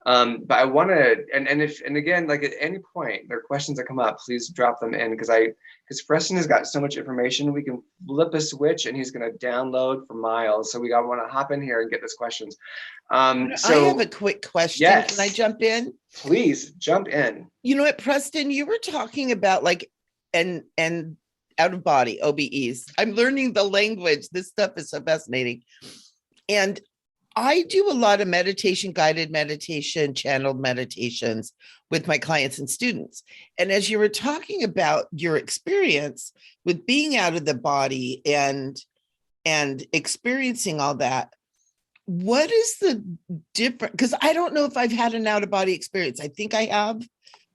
Speaker 1: But I want to, and again, like at any point there are questions that come up, please drop them in, because Preston has got so much information. We can flip a switch and he's going to download for miles. So we want to hop in here and get those questions. So
Speaker 4: I have a quick question.
Speaker 1: Yes,
Speaker 4: can I jump in?
Speaker 1: Please jump in.
Speaker 4: You know what, Preston, you were talking about like and out of body OBEs. I'm learning the language. This stuff is so fascinating. And I do a lot of meditation, guided meditation, channeled meditations with my clients and students. And as you were talking about your experience with being out of the body and experiencing all that, what is the difference? Because I don't know if I've had an out of body experience. I think I have,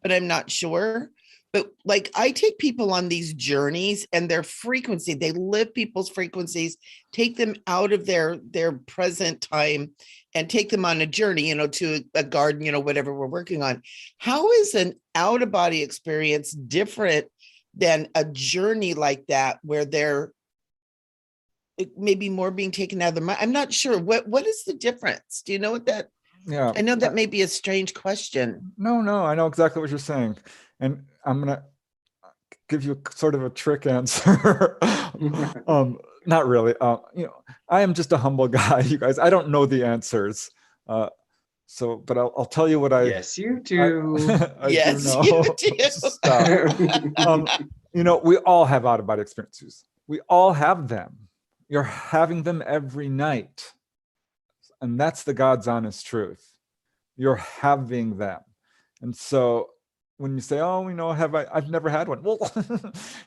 Speaker 4: but I'm not sure. But like I take people on these journeys and their frequency, they lift people's frequencies, take them out of their present time and take them on a journey, to a garden, whatever we're working on. How is an out of body experience different than a journey like that, where they're maybe more being taken out of the mind? I'm not sure. What is the difference? Do you know what that?
Speaker 3: Yeah.
Speaker 4: I know that may be a strange question.
Speaker 3: No, I know exactly what you're saying. And I'm going to give you sort of a trick answer. Not really. I am just a humble guy, you guys. I don't know the answers. But I'll tell you what I.
Speaker 1: Yes, you do.
Speaker 3: I
Speaker 4: yes,
Speaker 3: do know.
Speaker 4: you do.
Speaker 3: Stop. We all have out of body experiences. We all have them. You're having them every night. And that's the God's honest truth. You're having them. And so when you say, oh, I've never had one. Well,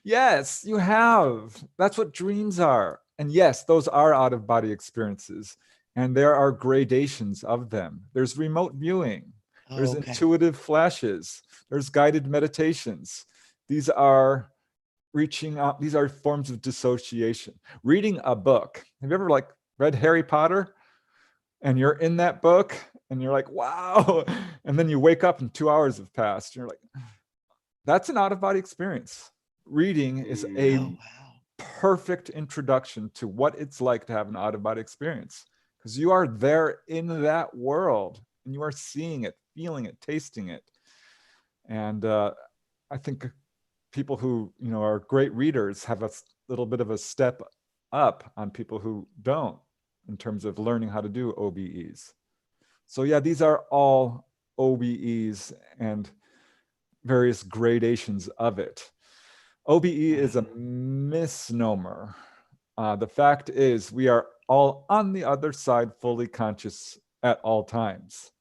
Speaker 3: yes, you have. That's what dreams are. And yes, those are out of body experiences. And there are gradations of them. There's remote viewing. There's intuitive flashes. There's guided meditations. These are reaching out. These are forms of dissociation. Reading a book. Have you ever read Harry Potter? And you're in that book and you're like, wow. And then you wake up and 2 hours have passed. And you're like, that's an out-of-body experience. Reading is a perfect introduction to what it's like to have an out-of-body experience, because you are there in that world and you are seeing it, feeling it, tasting it. And I think people who are great readers have a little bit of a step up on people who don't, in terms of learning how to do OBEs. So yeah, these are all OBEs and various gradations of it. OBE is a misnomer. The fact is we are all on the other side, fully conscious at all times.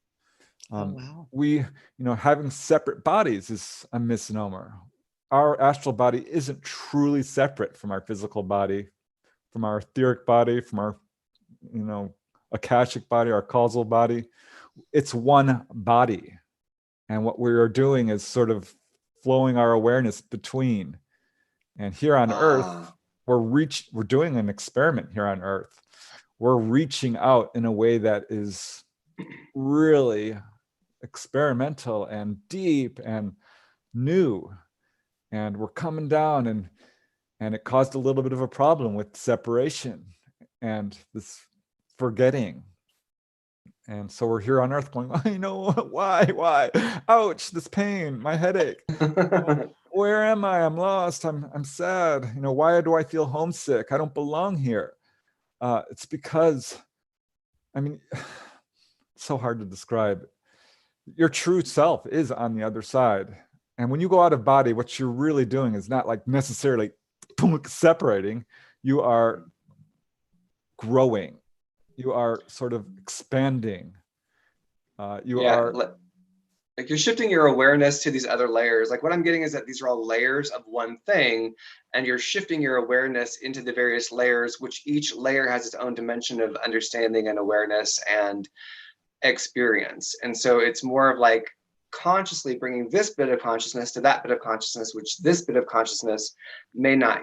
Speaker 4: Oh, wow.
Speaker 3: We, having separate bodies is a misnomer. Our astral body isn't truly separate from our physical body, from our etheric body, from our, akashic body, our causal body. It's one body. And what we are doing is sort of flowing our awareness between. And here on Earth, we're doing an experiment here on Earth. We're reaching out in a way that is really experimental and deep and new. And we're coming down, and it caused a little bit of a problem with separation and this forgetting. And so we're here on Earth going, why? Ouch, this pain, my headache. Where am I? I'm lost. I'm sad. Why do I feel homesick? I don't belong here. It's because, it's so hard to describe. Your true self is on the other side. And when you go out of body, what you're really doing is not like necessarily separating. You are growing. You are sort of expanding. You are
Speaker 1: like you're shifting your awareness to these other layers. Like what I'm getting is that these are all layers of one thing, and you're shifting your awareness into the various layers, which each layer has its own dimension of understanding and awareness and experience. And so it's more of like consciously bringing this bit of consciousness to that bit of consciousness, which this bit of consciousness may not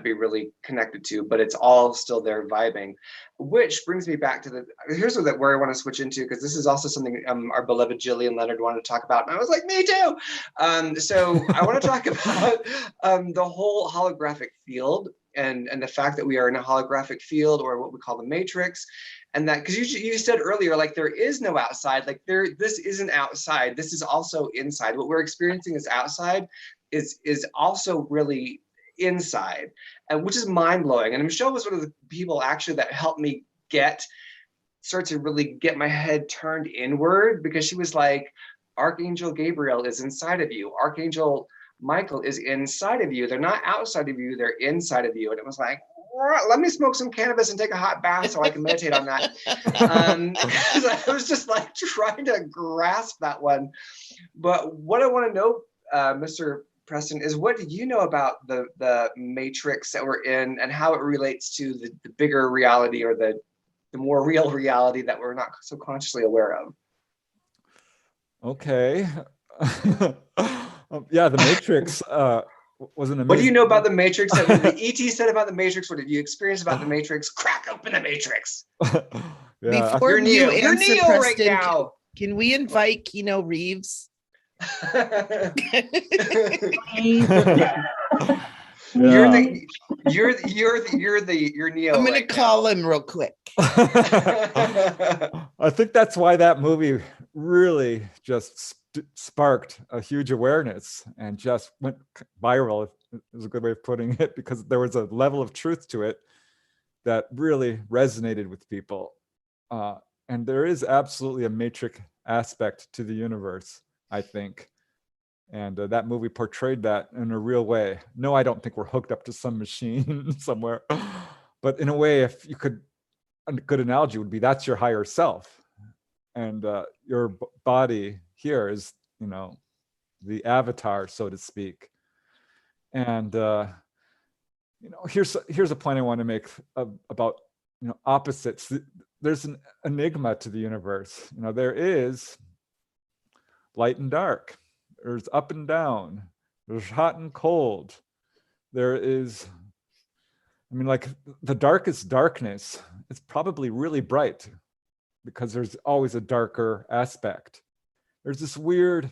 Speaker 1: be really connected to, but it's all still there vibing. Which brings me back to here's where I want to switch into, because this is also something our beloved Jillian Leonard wanted to talk about, and I was like, me too. So I want to talk about the whole holographic field and the fact that we are in a holographic field, or what we call the matrix. And that, because you said earlier, like there is no outside, like this isn't outside, this is also inside. What we're experiencing as outside is also really inside, and which is mind-blowing. And Michelle was one of the people actually that helped me start to really get my head turned inward, because she was like, Archangel Gabriel is inside of you, Archangel Michael is inside of you, they're not outside of you, they're inside of you. And it was like, let me smoke some cannabis and take a hot bath so I can meditate on that. Because I was just like trying to grasp that one. But what I want to know, Mr. Preston, is what do you know about the matrix that we're in, and how it relates to the bigger reality, or the more real reality that we're not so consciously aware of?
Speaker 3: Okay. Yeah, the Matrix was an amazing.
Speaker 1: What do you know about the Matrix? That the ET said about the Matrix? What have you experienced about the Matrix? Crack open the Matrix.
Speaker 3: Yeah.
Speaker 4: Before you
Speaker 1: you're
Speaker 4: answer,
Speaker 1: Neo right
Speaker 4: Preston,
Speaker 1: now.
Speaker 4: can we invite Keanu Reeves?
Speaker 1: You're Neo.
Speaker 4: I'm gonna
Speaker 1: right
Speaker 4: call
Speaker 1: now.
Speaker 4: him real quick.
Speaker 3: I think that's why that movie really just sparked a huge awareness and just went viral, is a good way of putting it, because there was a level of truth to it that really resonated with people. And there is absolutely a matrix aspect to the universe, I think. And that movie portrayed that in a real way. No, I don't think we're hooked up to some machine somewhere. But in a way, if you could, a good analogy would be that's your higher self. And your body here is, the avatar, so to speak. And, here's a point I want to make about, opposites. There's an enigma to the universe. There is light and dark. There's up and down. There's hot and cold. There is, like the darkest darkness, it's probably really bright because there's always a darker aspect. There's this weird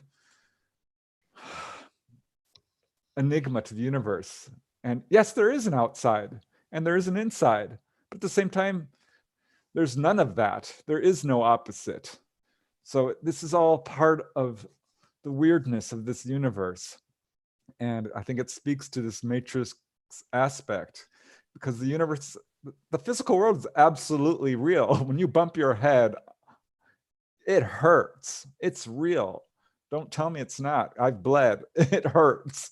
Speaker 3: enigma to the universe. And yes, there is an outside and there is an inside, but at the same time, there's none of that. There is no opposite. So this is all part of the weirdness of this universe. And I think it speaks to this matrix aspect, because the universe, the physical world is absolutely real. When you bump your head, it hurts. It's real. Don't tell me it's not. I've bled. It hurts.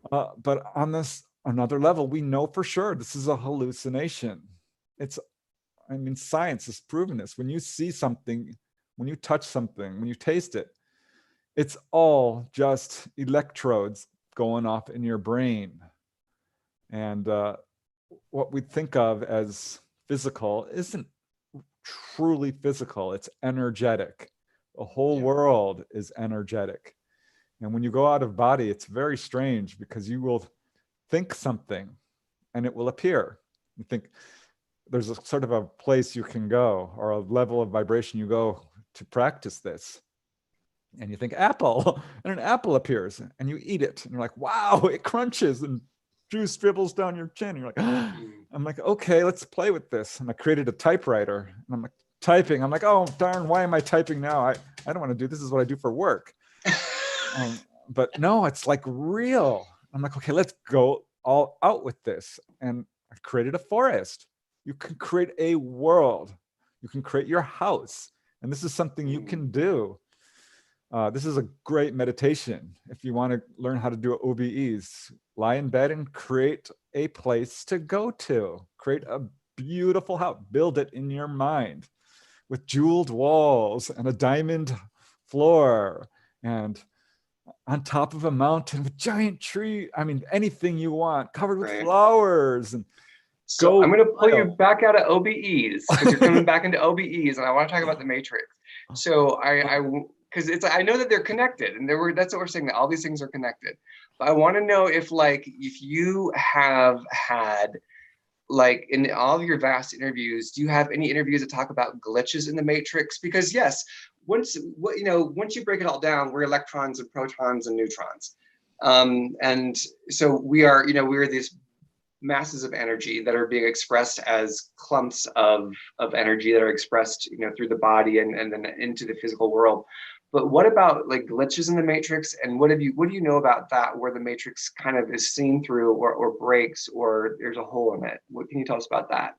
Speaker 3: But on this another level, we know for sure this is a hallucination. I mean, science has proven this. When you see something, when you touch something, when you taste it, it's all just electrodes going off in your brain. And what we think of as physical isn't truly physical, it's energetic. The whole world is energetic. And when you go out of body, it's very strange because you will think something and it will appear. You think there's a sort of a place you can go, or a level of vibration you go to practice this. And you think apple, and an apple appears and you eat it. And you're like, wow, it crunches and juice dribbles down your chin. You're like, I'm like, okay, let's play with this. And I created a typewriter and I'm like typing. I'm like, oh, darn, why am I typing now? I don't want to do this. This is what I do for work. But no, it's like real. I'm like, okay, let's go all out with this. And I created a forest. You can create a world. You can create your house. And this is something you can do. This is a great meditation. If you want to learn how to do OBEs, lie in bed and create a place to go to. Create a beautiful house. Build it in your mind with jeweled walls and a diamond floor and on top of a mountain with giant tree. I mean, anything you want, covered with flowers. And
Speaker 1: so I'm going to pull you back out of OBEs because you're coming back into OBEs, and I want to talk about the Matrix. So because I know that they're connected, and that's what we're saying, that all these things are connected. But I want to know if you have had, like, in all of your vast interviews, do you have any interviews that talk about glitches in the Matrix? Because yes, once you break it all down, we're electrons and protons and neutrons, and so we're these masses of energy that are being expressed as clumps of energy that are expressed through the body and then into the physical world. But what about like glitches in the Matrix, and what do you know about that, where the Matrix kind of is seen through or breaks, or there's a hole in it? What can you tell us about that?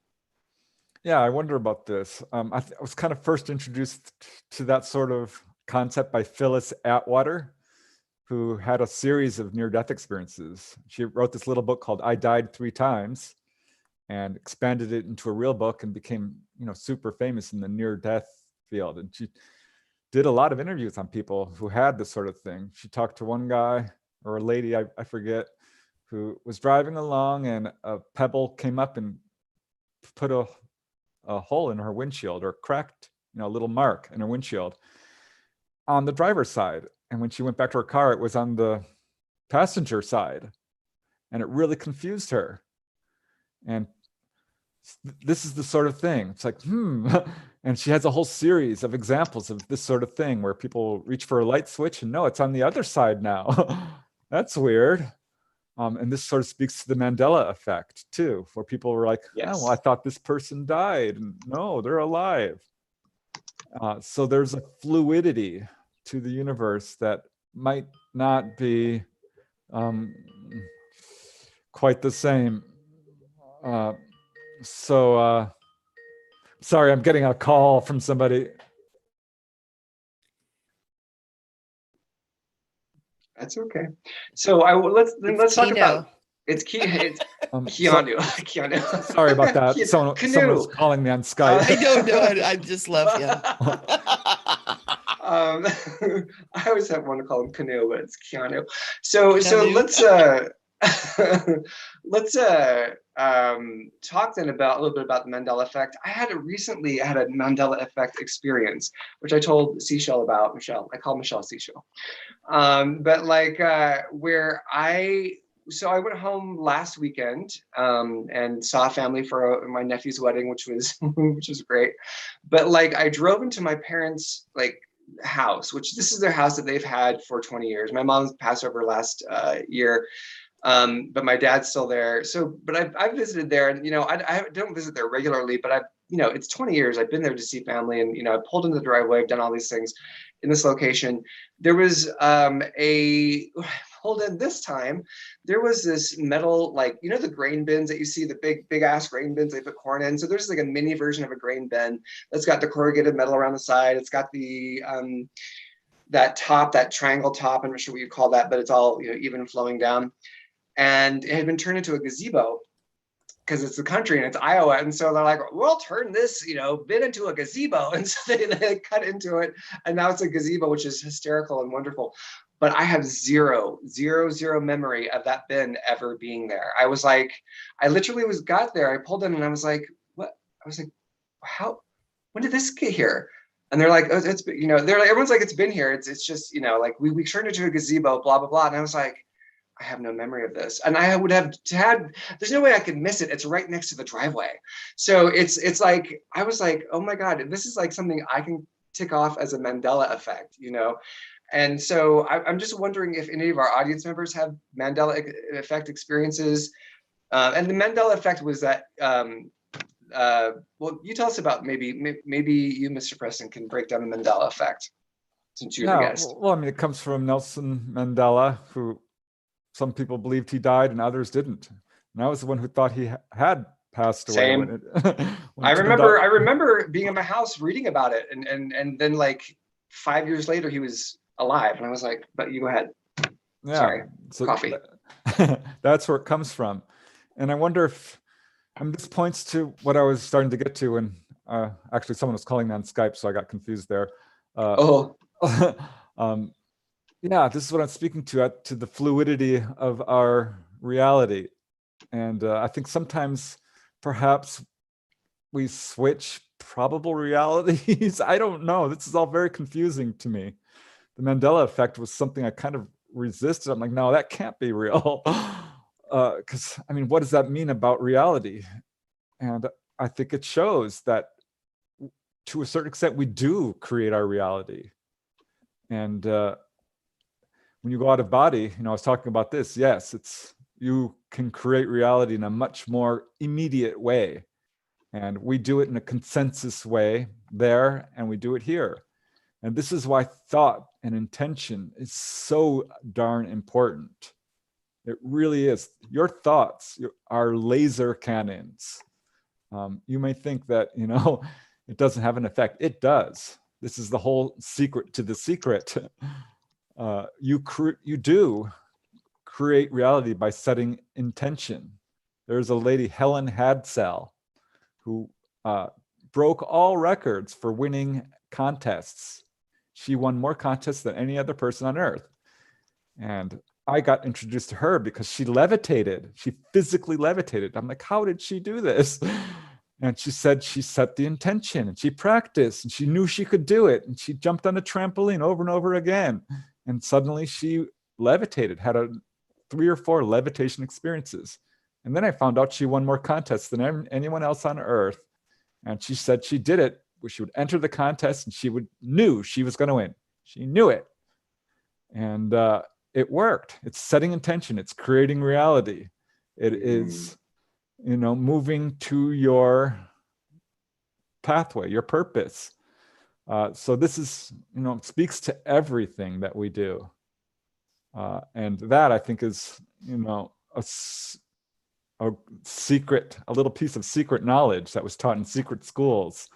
Speaker 3: Yeah, I wonder about this. I was kind of first introduced to that sort of concept by Phyllis Atwater, who had a series of near-death experiences. She wrote this little book called I Died 3 Times and expanded it into a real book and became, super famous in the near-death field. And she did a lot of interviews on people who had this sort of thing. She talked to one guy or a lady, I forget, who was driving along and a pebble came up and put a hole in her windshield, or cracked, a little mark in her windshield on the driver's side. And when she went back to her car, it was on the passenger side. And it really confused her. And this is the sort of thing. It's like, And she has a whole series of examples of this sort of thing where people reach for a light switch and no, it's on the other side now. That's weird. And this sort of speaks to the Mandela Effect too, where people were like, yes. Oh, well, I thought this person died. And no, they're alive. So there's a fluidity to the universe that might not be quite the same. Sorry, I'm getting a call from somebody.
Speaker 1: That's okay. So let's talk about it's Keanu. Keanu.
Speaker 3: Sorry about that. Someone was calling me on Skype.
Speaker 4: I don't know. I just love him.
Speaker 1: I always have one to call him Canoe, but it's Keanu. So let's talk then a little bit about the Mandela Effect. I recently had a Mandela Effect experience, which I told Seashell about. I call Michelle Seashell. But where I went home last weekend and saw family for my nephew's wedding, which was great. But I drove into my parents' house, which this is their house that they've had for 20 years. My mom passed over last year. But my dad's still there. So, but I've visited there, and I don't visit there regularly, but it's 20 years. I've been there to see family, and I pulled into the driveway. I've done all these things in this location. There was pulled in this time. There was this metal, the grain bins that you see, the big ass grain bins they put corn in. So there's a mini version of a grain bin that's got the corrugated metal around the side. It's got the that triangle top. I'm not sure what you call that, but it's all even flowing down. And it had been turned into a gazebo because it's the country and it's Iowa. And so they're like, we'll turn this, bin into a gazebo. And so they cut into it. And now it's a gazebo, which is hysterical and wonderful. But I have zero memory of that bin ever being there. I was like, I literally got there. I pulled in and I was like, what? I was like, how, when did this get here? And they're like, oh, it's, they're like, everyone's like, it's been here. It's just, like we turned it into a gazebo, blah, blah, blah. And I was like, I have no memory of this. And I would have had, there's no way I could miss it. It's right next to the driveway. So it's like, I was like, oh my God, this is like something I can tick off as a Mandela effect, And so I'm just wondering if any of our audience members have Mandela effect experiences. And the Mandela effect was that, well, you tell us about maybe you, Mr. Preston, can break down the Mandela effect since you're the guest.
Speaker 3: Well, I mean, it comes from Nelson Mandela, who some people believed he died and others didn't. And I was the one who thought he had passed away.
Speaker 1: Same. I remember being in my house reading about it, and then like 5 years later he was alive, and I was like, but you go ahead. Yeah. Sorry, so coffee.
Speaker 3: That's where it comes from. And I wonder if, this points to what I was starting to get to, and actually someone was calling me on Skype, so I got confused there. Yeah, this is what I'm speaking to the fluidity of our reality. And I think sometimes perhaps we switch probable realities. I don't know. This is all very confusing to me. The Mandela effect was something I kind of resisted. I'm like, no, that can't be real. Because, I mean, what does that mean about reality? And I think it shows that to a certain extent, we do create our reality. And when you go out of body, I was talking about this. Yes, you can create reality in a much more immediate way. And we do it in a consensus way there, and we do it here. And this is why thought and intention is so darn important. It really is. Your thoughts are laser cannons. You may think that, it doesn't have an effect. It does. This is the whole secret to the secret. You do create reality by setting intention. There's a lady, Helen Hadsell, who broke all records for winning contests. She won more contests than any other person on earth. And I got introduced to her because she levitated. She physically levitated. I'm like, how did she do this? And she said she set the intention and she practiced and she knew she could do it. And she jumped on the trampoline over and over again. And suddenly she levitated, had 3 or 4 levitation experiences. And then I found out she won more contests than anyone else on earth. And she said she did it, where she would enter the contest and she knew she was going to win. She knew it. And it worked. It's setting intention. It's creating reality. It is, moving to your pathway, your purpose. So this is, speaks to everything that we do. And that I think is, a secret, a little piece of secret knowledge that was taught in secret schools,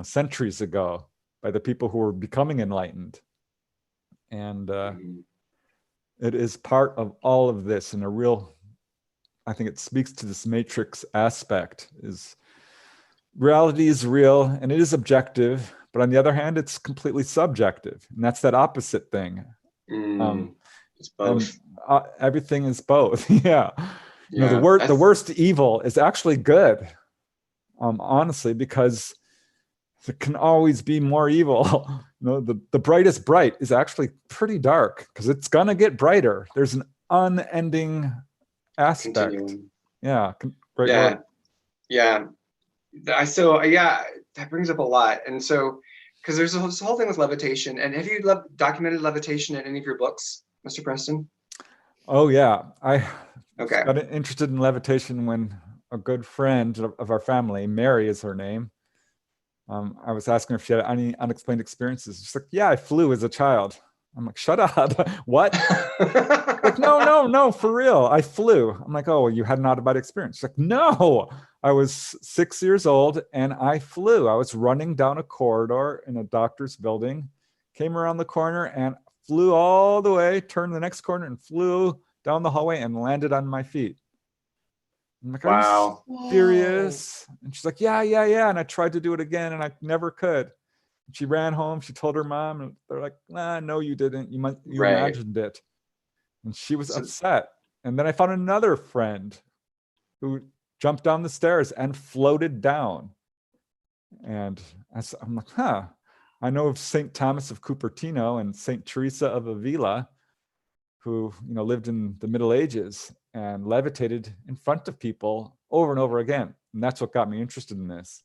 Speaker 3: centuries ago by the people who were becoming enlightened. And it is part of all of this in a real, I think it speaks to this matrix aspect. Is reality is real and it is objective, but on the other hand, it's completely subjective. And that's that opposite thing.
Speaker 1: It's both.
Speaker 3: Everything is both. Yeah. The worst evil is actually good, honestly, because there can always be more evil. The brightest bright is actually pretty dark because it's going to get brighter. There's an unending aspect.
Speaker 1: Continuing.
Speaker 3: Yeah.
Speaker 1: Great word. Yeah. That brings up a lot. And so, because there's this whole thing with levitation. And have you documented levitation in any of your books, Mr. Preston?
Speaker 3: Oh, yeah. I got interested in levitation when a good friend of our family, Mary is her name, I was asking her if she had any unexplained experiences. She's like, yeah, I flew as a child. I'm like, shut up. What? Like, no, for real. I flew. I'm like, oh, well, you had an out-of-body experience. She's like, no, I was 6 years old and I flew. I was running down a corridor in a doctor's building, came around the corner and flew all the way, turned the next corner and flew down the hallway and landed on my feet. I'm like,
Speaker 1: Wow.
Speaker 3: are you serious? And she's like, yeah. And I tried to do it again and I never could. She ran home. She told her mom, and they're like, no, you didn't. You
Speaker 1: Right.
Speaker 3: imagined it. And she was
Speaker 1: So-
Speaker 3: upset. And then I found another friend who jumped down the stairs and floated down. And I'm like, I know of St. Thomas of Cupertino and St. Teresa of Avila, who lived in the Middle Ages and levitated in front of people over and over again. And that's what got me interested in this.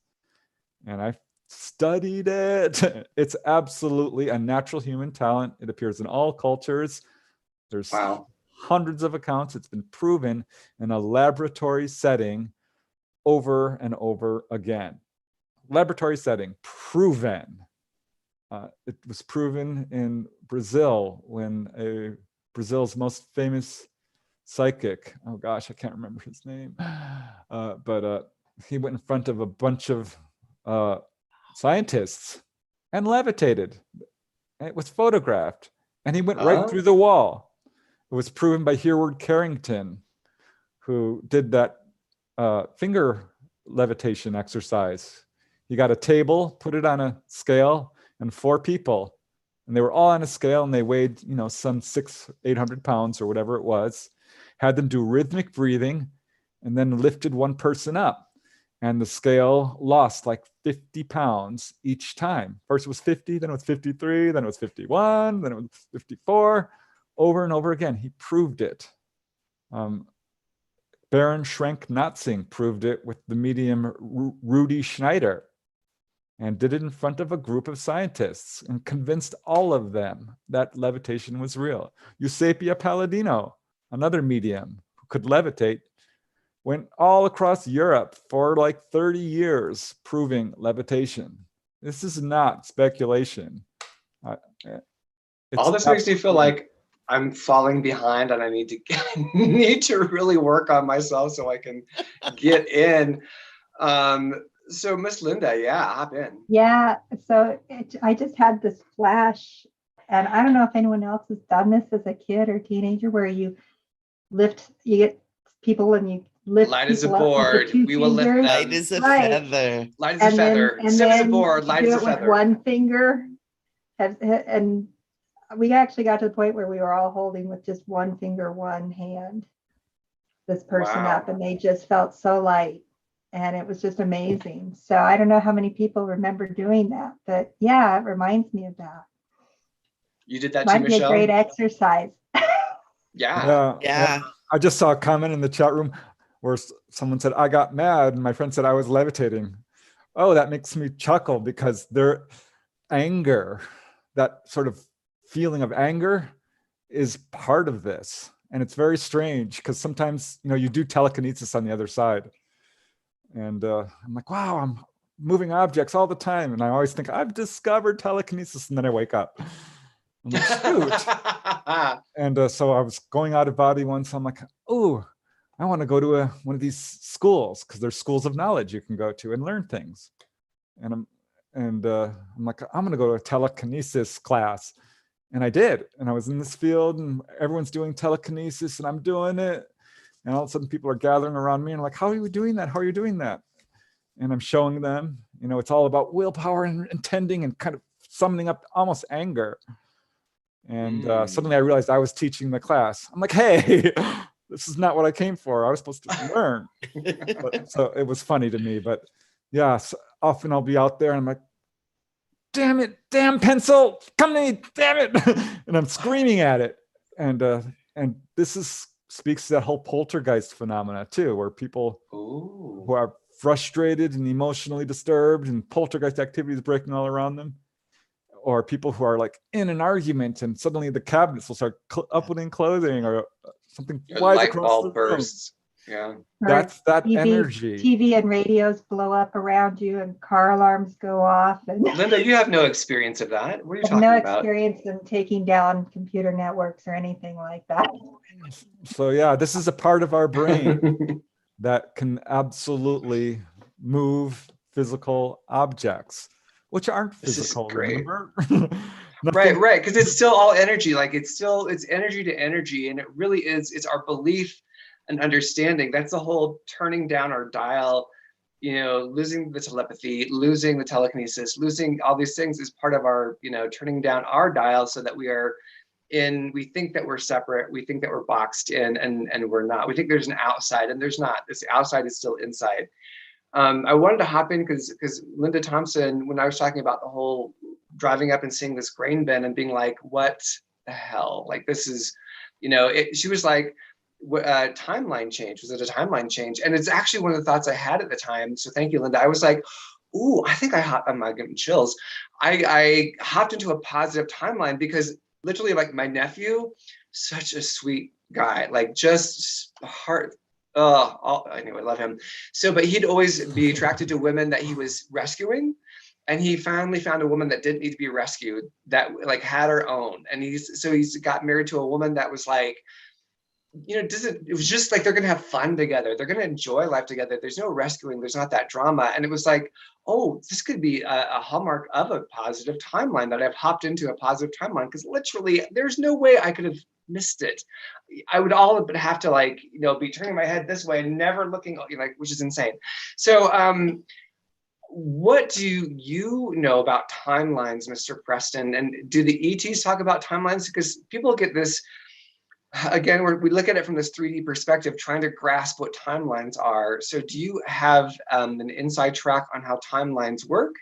Speaker 3: And I studied it. It's absolutely a natural human talent. It appears in all cultures. There's
Speaker 1: Wow.
Speaker 3: hundreds of accounts. It's been proven in a laboratory setting over and over again. Laboratory setting, proven. It was proven in Brazil when Brazil's most famous psychic, oh gosh, I can't remember his name, but he went in front of a bunch of scientists and levitated. It was photographed and he went right through the wall. It was proven by Hereward Carrington, who did that finger levitation exercise. He got a table, put it on a scale, and 4 people, and they were all on a scale, and they weighed, some 600-800 pounds or whatever it was. Had them do rhythmic breathing, and then lifted one person up, and the scale lost like 50 pounds each time. First it was 50, then it was 53, then it was 51, then it was 54. Over and over again, he proved it. Baron Schrenk-Notzing proved it with the medium Rudy Schneider, and did it in front of a group of scientists and convinced all of them that levitation was real. Eusapia Palladino, another medium who could levitate, went all across Europe for like 30 years proving levitation. This is not speculation.
Speaker 1: All this makes me feel like I'm falling behind and I need to really work on myself so I can get in. So Miss Linda, hop in.
Speaker 2: Yeah, so I just had this flash, and I don't know if anyone else has done this as a kid or teenager, where you get people and you lift
Speaker 1: Light as a
Speaker 2: people up with
Speaker 1: board.
Speaker 2: the 2
Speaker 1: We will lift
Speaker 2: fingers.
Speaker 1: them.
Speaker 4: Light as a
Speaker 2: Right.
Speaker 4: feather.
Speaker 1: Light as a feather.
Speaker 2: And
Speaker 1: Stiff as a
Speaker 2: then
Speaker 1: board.
Speaker 2: you
Speaker 1: Light
Speaker 2: do
Speaker 1: as a
Speaker 2: it with
Speaker 1: feather.
Speaker 2: one finger. And we actually got to the point where we were all holding with just one finger, one hand, this person
Speaker 1: Wow.
Speaker 2: up, and they just felt so light. And it was just amazing. So I don't know how many people remember doing that, but yeah, it reminds me of that.
Speaker 1: You did that too,
Speaker 2: Might be
Speaker 1: Michelle?
Speaker 2: a great exercise.
Speaker 4: Yeah.
Speaker 3: I just saw a comment in the chat room where someone said, I got mad, and my friend said I was levitating. Oh, that makes me chuckle, because their anger, that sort of feeling of anger, is part of this. And it's very strange, because sometimes, you do telekinesis on the other side. And I'm like, wow, I'm moving objects all the time. And I always think I've discovered telekinesis. And then I wake up. I'm like, shoot. And so I was going out of body once. I'm like, oh, I want to go to one of these schools, because there's schools of knowledge you can go to and learn things. And I'm like, I'm going to go to a telekinesis class. And I did. And I was in this field and everyone's doing telekinesis and I'm doing it. And all of a sudden people are gathering around me and like, how are you doing that? How are you doing that? And I'm showing them, it's all about willpower and intending and kind of summoning up almost anger. And suddenly I realized I was teaching the class. I'm like, hey, this is not what I came for. I was supposed to learn. So it was funny to me. But yeah, so often I'll be out there and I'm like, damn it, damn pencil, come to me, damn it. And I'm screaming at it. And this speaks to that whole poltergeist phenomena too, where people who are frustrated and emotionally disturbed and poltergeist activity is breaking all around them, or people who are like in an argument and suddenly the cabinets will start opening and closing, or something flies
Speaker 1: light
Speaker 3: across
Speaker 1: bulb
Speaker 3: the room.
Speaker 1: bursts. Yeah.
Speaker 3: That's that energy.
Speaker 2: TV and radios blow up around you and car alarms go off. And
Speaker 1: Linda, you have no experience of that. What are you talking
Speaker 2: no
Speaker 1: about?
Speaker 2: experience in taking down computer networks or anything like that.
Speaker 3: So yeah, this is a part of our brain that can absolutely move physical objects, which aren't physical.
Speaker 1: This is great.
Speaker 3: Remember?
Speaker 1: Right. Because it's still all energy. Like it's energy to energy. And it really is, it's our belief and understanding. That's the whole turning down our dial, you know, losing the telepathy, losing the telekinesis, losing all these things is part of our, you know, turning down our dial so that we think that we're separate, we think that we're boxed in, and we're not. We think there's an outside, and there's not. This outside is still inside. I wanted to hop in because Linda Thompson, when I was talking about the whole driving up and seeing this grain bin and being like, what the hell? Like, this is, you know, she was like, timeline change. Was it a timeline change? And it's actually one of the thoughts I had at the time. So thank you, Linda. I was like, ooh, I think I'm not getting chills. I hopped into a positive timeline because literally, like, my nephew, such a sweet guy, like, just heart. Anyway, love him. So, but he'd always be attracted to women that he was rescuing. And he finally found a woman that didn't need to be rescued, that like had her own. And he's got married to a woman that was like, you know, it was just like, they're going to have fun together. They're going to enjoy life together. There's no rescuing. There's not that drama. And it was like, oh, this could be a hallmark of a positive timeline, that I've hopped into a positive timeline, because literally there's no way I could have missed it. I would all but have to, like, you know, be turning my head this way and never looking, like, which is insane. So, what do you know about timelines, Mr. Preston? And do the ETs talk about timelines? Because people get this, again, we look at it from this 3D perspective, trying to grasp what timelines are. So do you have an inside track on how timelines work?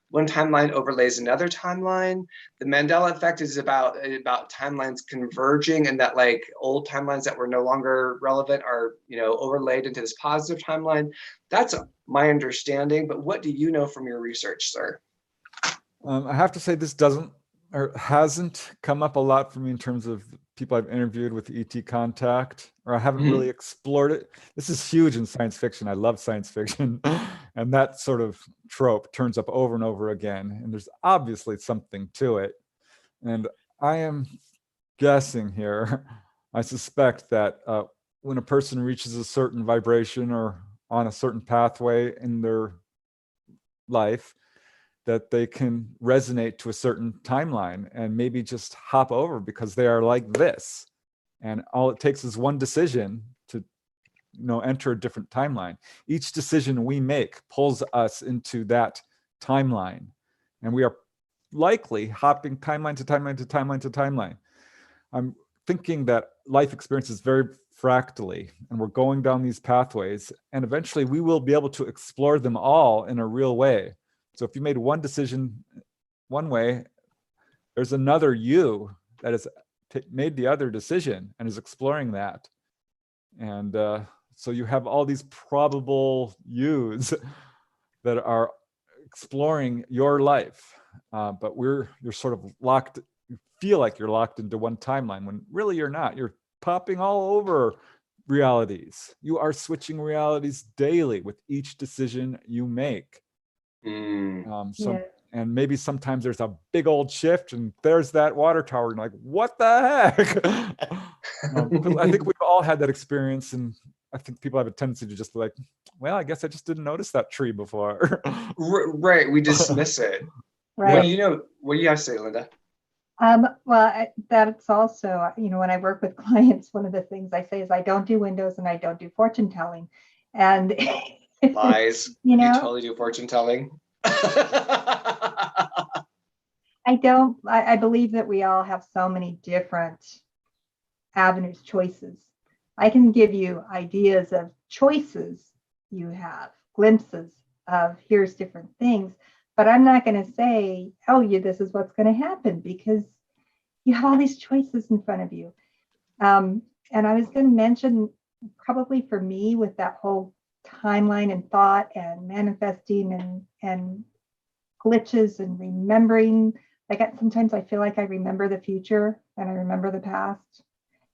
Speaker 1: One timeline overlays another timeline. The Mandela Effect is about timelines converging, and that, like, old timelines that were no longer relevant are, you know, overlaid into this positive timeline. That's my understanding, but what do you know from your research, sir?
Speaker 3: I have to say, this doesn't or hasn't come up a lot for me in terms of people I've interviewed with ET contact, or I haven't really explored it. This is huge in science fiction. I love science fiction. And that sort of trope turns up over and over again. And there's obviously something to it. And I am guessing here, I suspect that when a person reaches a certain vibration or on a certain pathway in their life, that they can resonate to a certain timeline and maybe just hop over because they are like this. And all it takes is one decision to, you know, enter a different timeline. Each decision we make pulls us into that timeline. And we are likely hopping timeline to timeline to timeline to timeline. I'm thinking that life experience is very fractally, and we're going down these pathways, and eventually we will be able to explore them all in a real way. So if you made one decision one way, there's another you that has made the other decision and is exploring that. And so you have all these probable yous that are exploring your life, but you're sort of locked. You feel like you're locked into one timeline when really you're not. You're popping all over realities. You are switching realities daily with each decision you make. And maybe sometimes there's a big old shift and there's that water tower and like, what the heck? I think we've all had that experience, and I think people have a tendency to just be like, well, I guess I just didn't notice that tree before.
Speaker 1: Right, we dismiss it.
Speaker 2: Right.
Speaker 1: What do you have to say, Linda?
Speaker 2: Well, that's also, you know, when I work with clients, one of the things I say is I don't do windows and I don't do fortune telling. And
Speaker 1: lies.
Speaker 2: You know,
Speaker 1: you totally do fortune telling.
Speaker 2: I don't. I believe that we all have so many different avenues, choices. I can give you ideas of choices you have, glimpses of here's different things, but I'm not going to say, oh, this is what's going to happen, because you have all these choices in front of you. And I was going to mention, probably for me, with that whole timeline and thought and manifesting and glitches and remembering, like sometimes I feel like I remember the future and I remember the past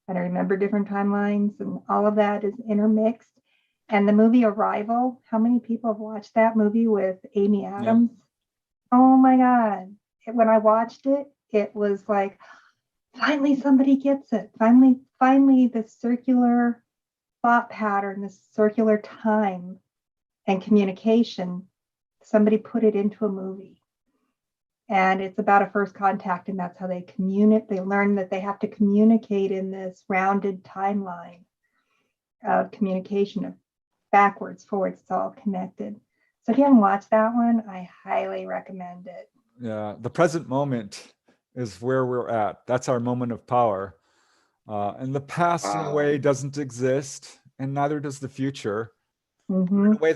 Speaker 2: and I remember different timelines, and all of that is intermixed. And the movie Arrival, how many people have watched that movie with Amy Adams? Yeah. Oh my God. When I watched it, it was like, finally somebody gets it. Finally the circular thought pattern, this circular time and communication, somebody put it into a movie. And it's about a first contact, and that's how they communicate. They learn that they have to communicate in this rounded timeline. of communication of backwards, forwards, it's all connected. So if you haven't watched that one, I highly recommend it.
Speaker 3: Yeah, the present moment is where we're at. That's our moment of power. And the past, in a way, doesn't exist, and neither does the future.
Speaker 2: Mhm.
Speaker 3: In a way,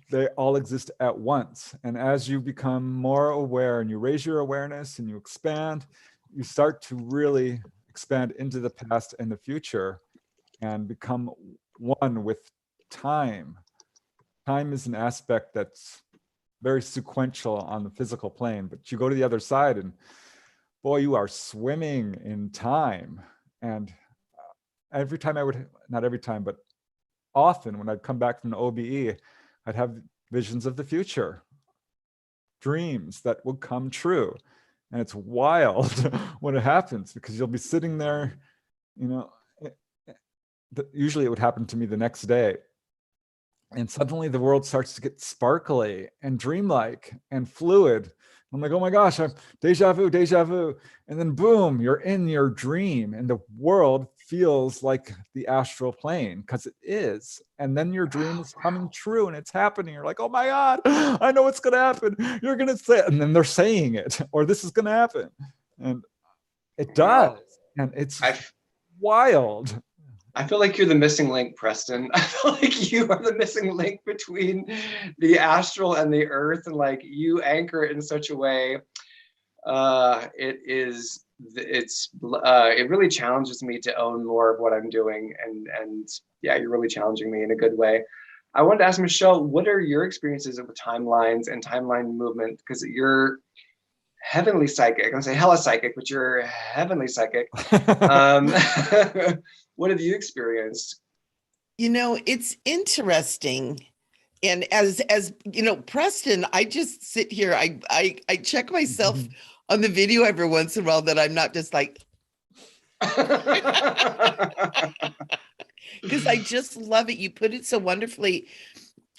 Speaker 3: they all exist at once. And as you become more aware and you raise your awareness and you expand, you start to really expand into the past and the future and become one with time. Time is an aspect that's very sequential on the physical plane, but you go to the other side and boy, you are swimming in time. And every time I would, not every time, but often when I'd come back from an OBE, I'd have visions of the future, dreams that would come true. And it's wild when it happens because you'll be sitting there, you know, usually it would happen to me the next day. And suddenly the world starts to get sparkly and dreamlike and fluid. I'm like, oh my gosh, I'm deja vu, deja vu. And then boom, you're in your dream and the world feels like the astral plane because it is. And then your dream is coming true and it's happening. You're like, oh my God, I know what's going to happen. You're going to say it. And then they're saying it, or this is going to happen. And it does. And it's wild.
Speaker 1: I feel like you're the missing link, Preston. I feel like you are the missing link between the astral and the earth, and like you anchor it in such a way. It really challenges me to own more of what I'm doing, and yeah, you're really challenging me in a good way. I wanted to ask Michelle, what are your experiences with timelines and timeline movement? Because you're heavenly psychic. I'm gonna say hella psychic, but you're heavenly psychic. What have you experienced?
Speaker 4: You know, it's interesting. And as you know, Preston, I just sit here, I check myself on the video every once in a while that I'm not just like, because I just love it. You put it so wonderfully.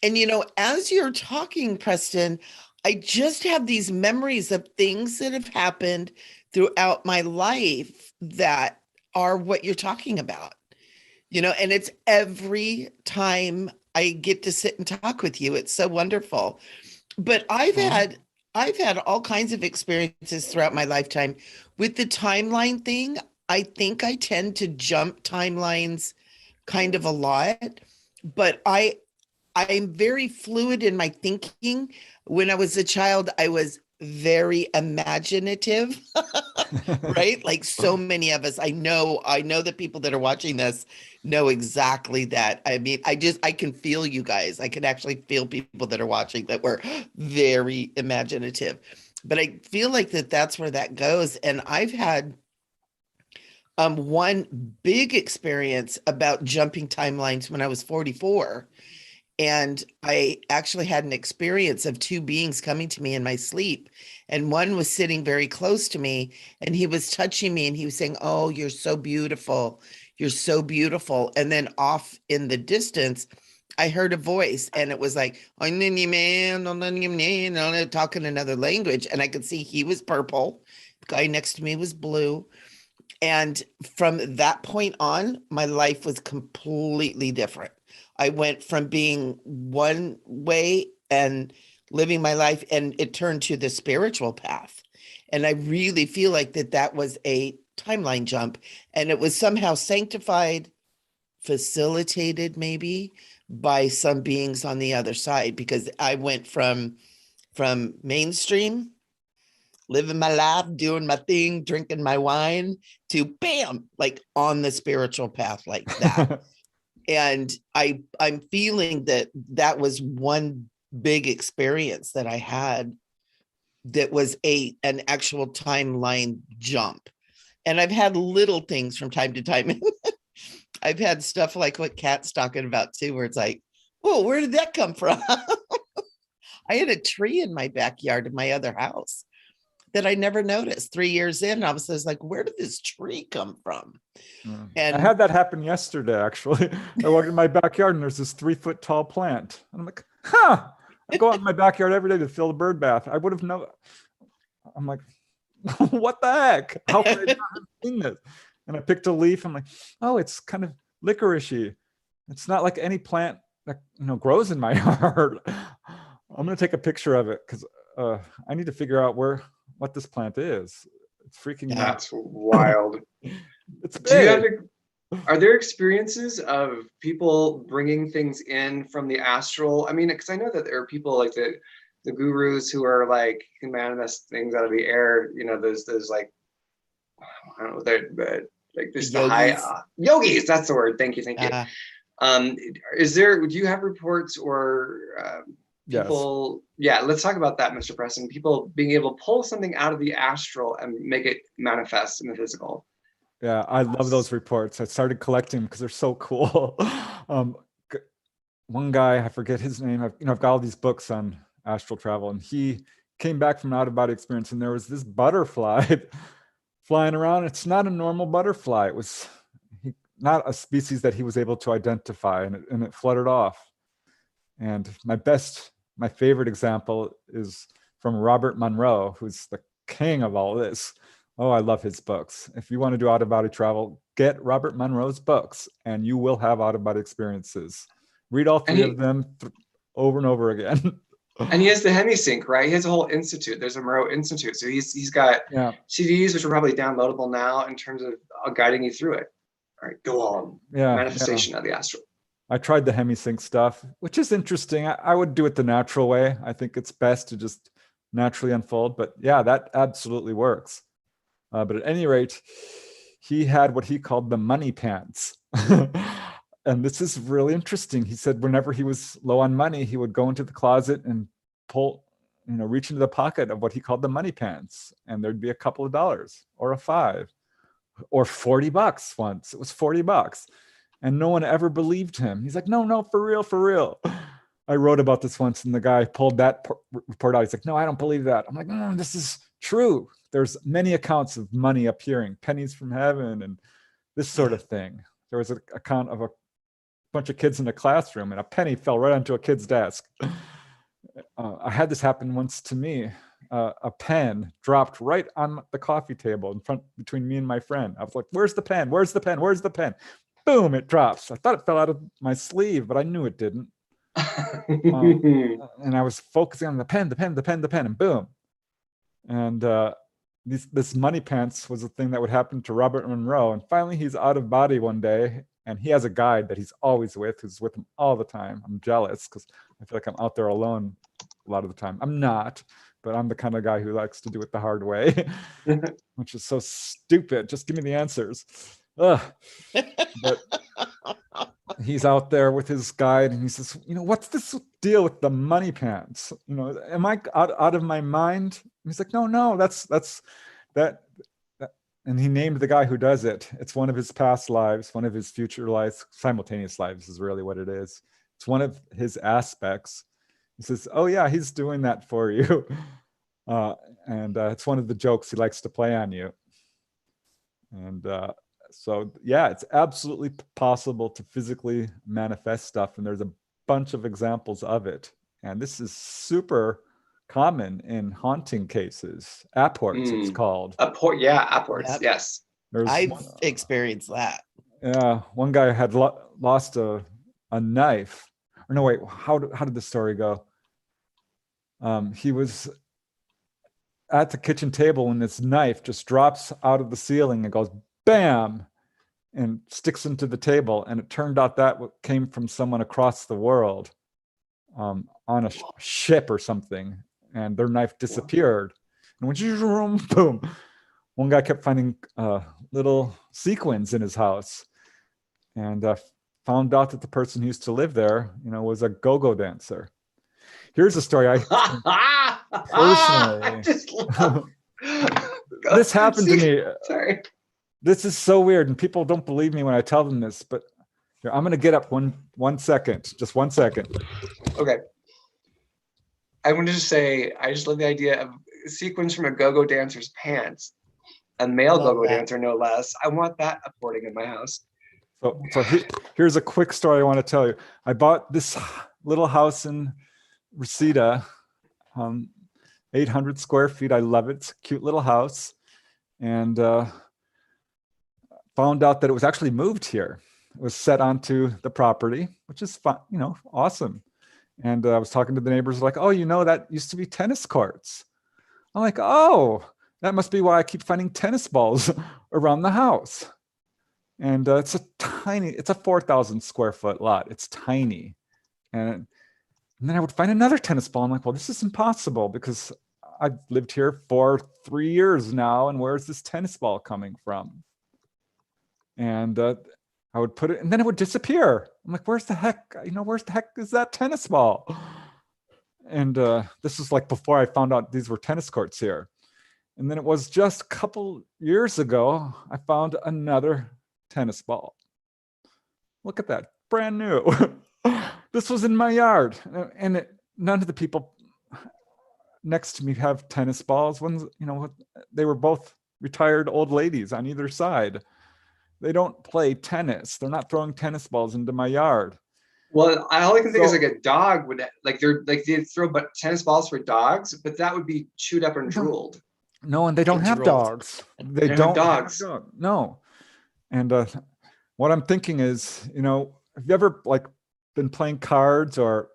Speaker 4: And you know, as you're talking, Preston, I just have these memories of things that have happened throughout my life that are what you're talking about. You know, and it's every time I get to sit and talk with you. It's so wonderful. But I've had all kinds of experiences throughout my lifetime. With the timeline thing, I think I tend to jump timelines kind of a lot, but I'm very fluid in my thinking. When I was a child, I was very imaginative, right? Like so many of us. I know that people that are watching this know exactly that. I mean, I can feel you guys. I can actually feel people that are watching that were very imaginative. But I feel like that's where that goes. And I've had one big experience about jumping timelines when I was 44. And I actually had an experience of two beings coming to me in my sleep. And one was sitting very close to me and he was touching me and he was saying, "Oh, you're so beautiful. You're so beautiful." And then off in the distance, I heard a voice and it was like, talking another language. And I could see he was purple. The guy next to me was blue. And from that point on, my life was completely different. I went from being one way and living my life, and it turned to the spiritual path. And I really feel like that was a timeline jump, and it was somehow sanctified, facilitated maybe by some beings on the other side, because I went from mainstream, living my life, doing my thing, drinking my wine, to bam, like on the spiritual path like that. And I'm feeling that was one big experience that I had that was an actual timeline jump. And I've had little things from time to time. I've had stuff like what Kat's talking about too, where it's like, whoa, where did that come from? I had a tree in my backyard of my other house that I never noticed. 3 years in, I was like, where did this tree come from? And
Speaker 3: I had that happen yesterday, actually. I walked in my backyard and there's this 3-foot tall plant. And I'm like, huh. I go out in my backyard every day to fill the bird bath. I would have known. I'm like, what the heck? How could I not have seen this? And I picked a leaf. I'm like, oh, it's kind of licoricey. It's not like any plant that grows in my yard. I'm gonna take a picture of it because I need to figure out what this plant is. It's freaking me out.
Speaker 1: That's wild.
Speaker 3: It's
Speaker 1: Do you have
Speaker 3: big.
Speaker 1: are there experiences of people bringing things in from the astral? I mean, because I know that there are people like the gurus who are like can manifest things out of the air. You know, there's like I don't know, but like there's the high yogis. That's the word. Thank you. Is there? Do you have reports or people? Yes. Yeah, let's talk about that, Mr. Preston. People being able to pull something out of the astral and make it manifest in the physical.
Speaker 3: Yeah, I love those reports. I started collecting them because they're so cool. One guy, I forget his name. I've got all these books on astral travel, and he came back from an out-of-body experience, and there was this butterfly flying around. It's not a normal butterfly. It was not a species that he was able to identify, and it fluttered off. And my favorite example is from Robert Monroe, who's the king of all this. Oh, I love his books. If you want to do out-of-body travel, get Robert Monroe's books, and you will have out-of-body experiences. Read all three of them over and over again.
Speaker 1: And he has the hemisync, right? He has a whole institute. There's a Monroe Institute. So he's got CDs, which are probably downloadable now in terms of guiding you through it. All right, go on. Manifestation of the astral.
Speaker 3: I tried the hemisync stuff, which is interesting. I would do it the natural way. I think it's best to just naturally unfold. But yeah, that absolutely works. But at any rate, he had what he called the money pants. And this is really interesting. He said whenever he was low on money, he would go into the closet and reach into the pocket of what he called the money pants. And there'd be a couple of dollars or a $5 or $40 once. It was $40. And no one ever believed him. He's like, no, for real. I wrote about this once, and the guy pulled that report out. He's like, no, I don't believe that. I'm like, no, this is true. There's many accounts of money appearing, pennies from heaven, and this sort of thing. There was an account of a bunch of kids in a classroom, and a penny fell right onto a kid's desk. I had this happen once to me. A pen dropped right on the coffee table between me and my friend. I was like, where's the pen? Where's the pen? Where's the pen? Boom, it drops. I thought it fell out of my sleeve, but I knew it didn't. And I was focusing on the pen, and boom. And this money pants was a thing that would happen to Robert Monroe. And finally, he's out of body one day, and he has a guide that he's always with, who's with him all the time. I'm jealous because I feel like I'm out there alone a lot of the time. I'm not, but I'm the kind of guy who likes to do it the hard way, which is so stupid. Just give me the answers. Ugh. But he's out there with his guide, and he says, what's this deal with the money pants? Am I out of my mind? And he's like, no, that's that. And he named the guy who does it. It's one of his past lives, one of his future lives, simultaneous lives is really what it is. It's one of his aspects. He says, oh yeah, he's doing that for you. And it's one of the jokes he likes to play on you. And so yeah, it's absolutely possible to physically manifest stuff. And there's a bunch of examples of it. And this is super common in haunting cases. Apports, it's called.
Speaker 1: Apports,
Speaker 4: Yep.
Speaker 1: yes.
Speaker 4: I've experienced that.
Speaker 3: Yeah, one guy had lost a knife. Or no, wait, how did the story go? He was at the kitchen table when this knife just drops out of the ceiling and goes bam and sticks into the table. And it turned out that came from someone across the world on a ship or something. And their knife disappeared. And when boom, one guy kept finding little sequins in his house, and found out that the person who used to live there, was a go-go dancer. Here's a story I personally. This happened to me.
Speaker 1: Sorry.
Speaker 3: This is so weird, and people don't believe me when I tell them this. But here, I'm going to get up one second, just 1 second.
Speaker 1: Okay. I wanted to say, I just love the idea of sequins from a go-go dancer's pants. A male go-go dancer, no less. I want that apporting in my house.
Speaker 3: So here's a quick story I want to tell you. I bought this little house in Reseda, 800 square feet. I love it. It's a cute little house. And found out that it was actually moved here. was set onto the property, which is fun, awesome. And I was talking to the neighbors like, oh, that used to be tennis courts. I'm like, oh, that must be why I keep finding tennis balls around the house. And it's a 4,000 square foot lot. It's tiny. And then I would find another tennis ball. I'm like, well, this is impossible because I've lived here for 3 years now. And where's this tennis ball coming from? And I would put it, and then it would disappear. I'm like, where's the heck is that tennis ball? And this was like before I found out these were tennis courts here. And then it was just a couple years ago, I found another tennis ball. Look at that, brand new. This was in my yard, and none of the people next to me have tennis balls. They were both retired old ladies on either side. They don't play tennis. They're not throwing tennis balls into my yard.
Speaker 1: Well, all I can think is like a dog would they throw tennis balls for dogs, but that would be chewed up and drooled.
Speaker 3: No, and they don't have dogs. They don't have dogs. No. And what I'm thinking is, have you ever been playing cards or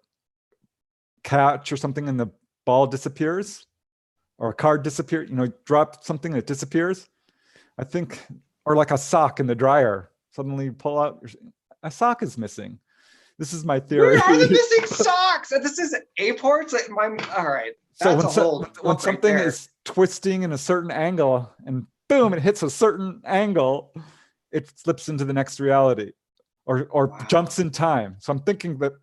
Speaker 3: catch or something and the ball disappears or a card disappears, drop something that disappears? I think, or like a sock in the dryer. Suddenly you pull out, a sock is missing. This is my theory.
Speaker 1: Where are the missing socks? This is airports. All right.
Speaker 3: So when something is twisting in a certain angle and boom, it hits a certain angle, it slips into the next reality or jumps in time. So I'm thinking that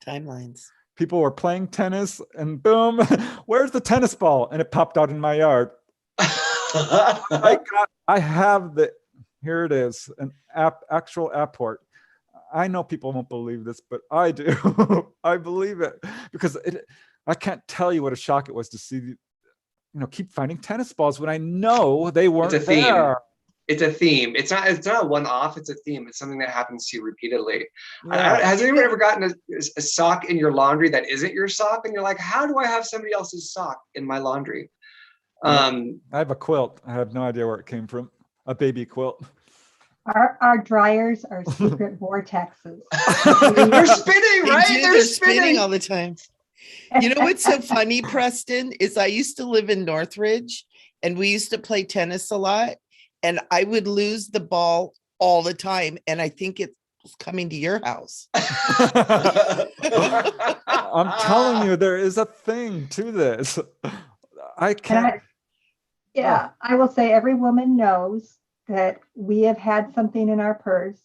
Speaker 4: timelines.
Speaker 3: People were playing tennis and boom, where's the tennis ball? And it popped out in my yard. I have here it is, an actual airport. I know people won't believe this, but I do. I believe it because I can't tell you what a shock it was to see, keep finding tennis balls when I know they weren't there.
Speaker 1: It's a theme. It's not a one-off. It's a theme. It's something that happens to you repeatedly. Yeah. Has anyone ever gotten a sock in your laundry that isn't your sock? And you're like, how do I have somebody else's sock in my laundry?
Speaker 3: I have a quilt. I have no idea where it came from. A baby quilt.
Speaker 2: Our dryers are secret vortexes.
Speaker 1: They're spinning, right?
Speaker 4: They're spinning all the time. You know what's so funny, Preston, is I used to live in Northridge and we used to play tennis a lot and I would lose the ball all the time. And I think it was coming to your house.
Speaker 3: I'm telling you, there is a thing to this. I can't.
Speaker 2: I will say every woman knows that we have had something in our purse,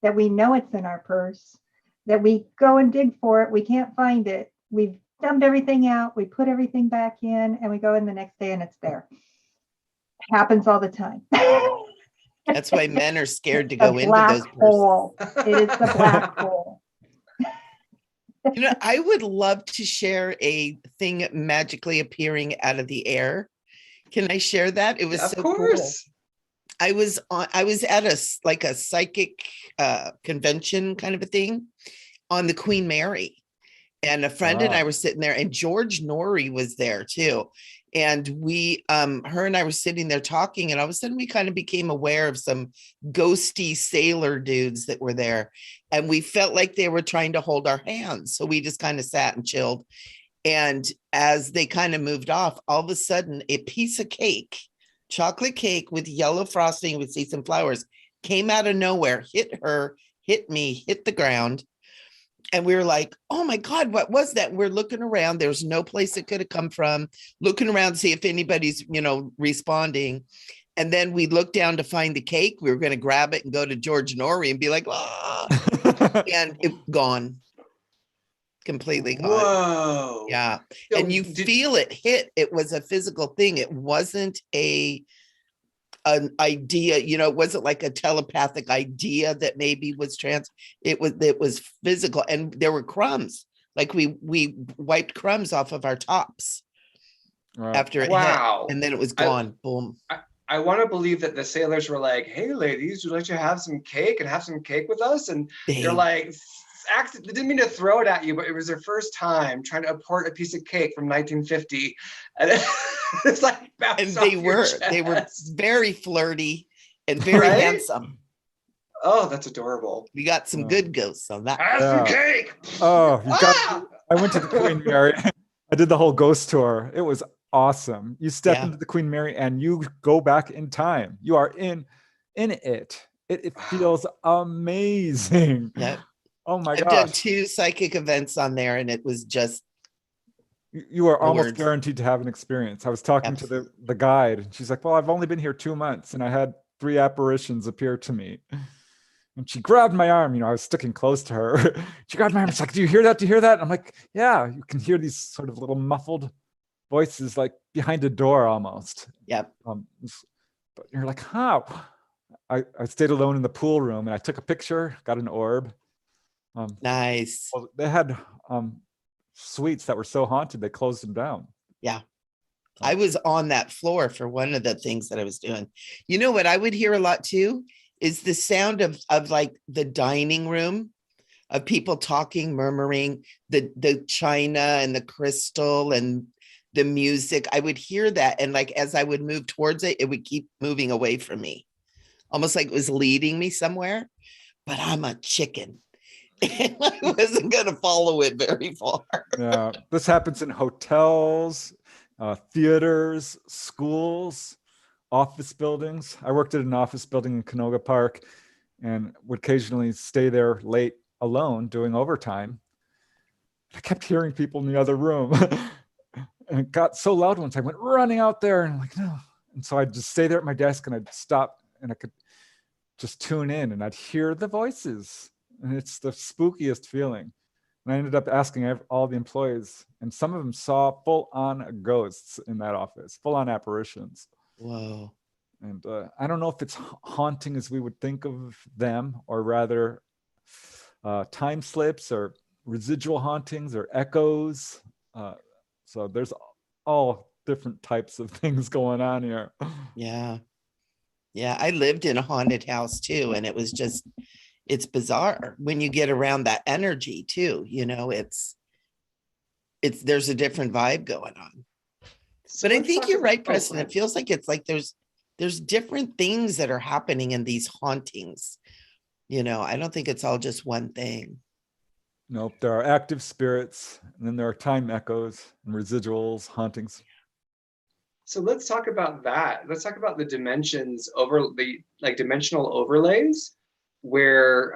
Speaker 2: that we know it's in our purse, that we go and dig for it. We can't find it. We've dumped everything out. We put everything back in and we go in the next day and it's there. It happens all the time.
Speaker 4: That's why men are scared to go into those
Speaker 2: hole. It is the black hole.
Speaker 4: I would love to share a thing magically appearing out of the air. Can I share that? It was so cool. I was at a psychic convention kind of a thing on the Queen Mary, and a friend and I were sitting there, and George Norrie was there too. And we, her and I were sitting there talking, and all of a sudden we kind of became aware of some ghosty sailor dudes that were there, and we felt like they were trying to hold our hands. So we just kind of sat and chilled. And as they kind of moved off, all of a sudden a piece of cake, chocolate cake with yellow frosting with seeds and flowers, came out of nowhere, hit her, hit me, hit the ground. And we were like, oh my God, what was that? We're looking around. There's no place it could have come from, looking around to see if anybody's, responding. And then we looked down to find the cake. We were going to grab it and go to George Norrie and be like, ah, and it gone. Completely gone.
Speaker 1: Whoa.
Speaker 4: Yeah. So and you feel it hit. It was a physical thing. It wasn't an idea, it wasn't like a telepathic idea that maybe was it was physical. And there were crumbs. Like we wiped crumbs off of our tops after it hit. And then it was gone. Boom.
Speaker 1: I want to believe that the sailors were like, hey ladies, would you like to have some cake and have some cake with us? And they're like, they didn't mean to throw it at you, but it was their first time trying to import a piece of cake from 1950, and it's like,
Speaker 4: and they were very flirty and very handsome.
Speaker 1: Oh, that's adorable.
Speaker 4: We got some
Speaker 3: Oh.
Speaker 4: good ghosts on that.
Speaker 1: Have some cake.
Speaker 3: Oh, you got.
Speaker 1: Ah!
Speaker 3: I went to the Queen Mary. I did the whole ghost tour. It was awesome. You step
Speaker 4: Yeah.
Speaker 3: into the Queen Mary and you go back in time. You are in it. It feels amazing.
Speaker 4: Yeah.
Speaker 3: Oh my
Speaker 4: I've done
Speaker 3: gosh.
Speaker 4: 2 psychic events on there, and it was just
Speaker 3: You are
Speaker 4: No
Speaker 3: almost
Speaker 4: words.
Speaker 3: guaranteed to have an experience. I was talking to the guide, and she's like, well, I've only been here 2 months, and I had 3 apparitions appear to me. And she grabbed my arm. I was sticking close to her. She grabbed my arm. She's like, do you hear that? Do you hear that? And I'm like, yeah. You can hear these sort of little muffled voices like behind a door almost.
Speaker 4: Yep.
Speaker 3: But you're like, how? I stayed alone in the pool room, and I took a picture, got an orb.
Speaker 4: Nice.
Speaker 3: Well, they had suites that were so haunted, they closed them down.
Speaker 4: Yeah. I was on that floor for one of the things that I was doing. You know what I would hear a lot too is the sound of like the dining room of people talking, murmuring, the china and the crystal and the music. I would hear that. And like, as I would move towards it, it would keep moving away from me, almost like it was leading me somewhere, but I'm a chicken. And I wasn't going to follow it very far.
Speaker 3: Yeah, this happens in hotels, theaters, schools, office buildings. I worked at an office building in Canoga Park and would occasionally stay there late alone doing overtime. I kept hearing people in the other room. And it got so loud once I went running out there and I'm like, no. And so I'd just stay there at my desk and I'd stop and I could just tune in and I'd hear the voices. And it's the spookiest feeling. And I ended up asking all the employees, and some of them saw full-on ghosts in that office, full-on apparitions.
Speaker 4: Whoa.
Speaker 3: And I don't know if it's haunting as we would think of them, or rather time slips or residual hauntings or echoes. So there's all different types of things going on here.
Speaker 4: Yeah. Yeah. I lived in a haunted house too. And it was just, it's bizarre when you get around that energy too. There's a different vibe going on.
Speaker 1: So
Speaker 4: But I
Speaker 1: let's
Speaker 4: think
Speaker 1: talk
Speaker 4: you're
Speaker 1: about-
Speaker 4: right,
Speaker 1: oh,
Speaker 4: Preston.
Speaker 1: go
Speaker 4: It feels like it's like there's different things that are happening in these hauntings. I don't think it's all just one thing.
Speaker 3: Nope, there are active spirits, and then there are time echoes and residuals, hauntings.
Speaker 1: So let's talk about that. Let's talk about the dimensions over the dimensional overlays where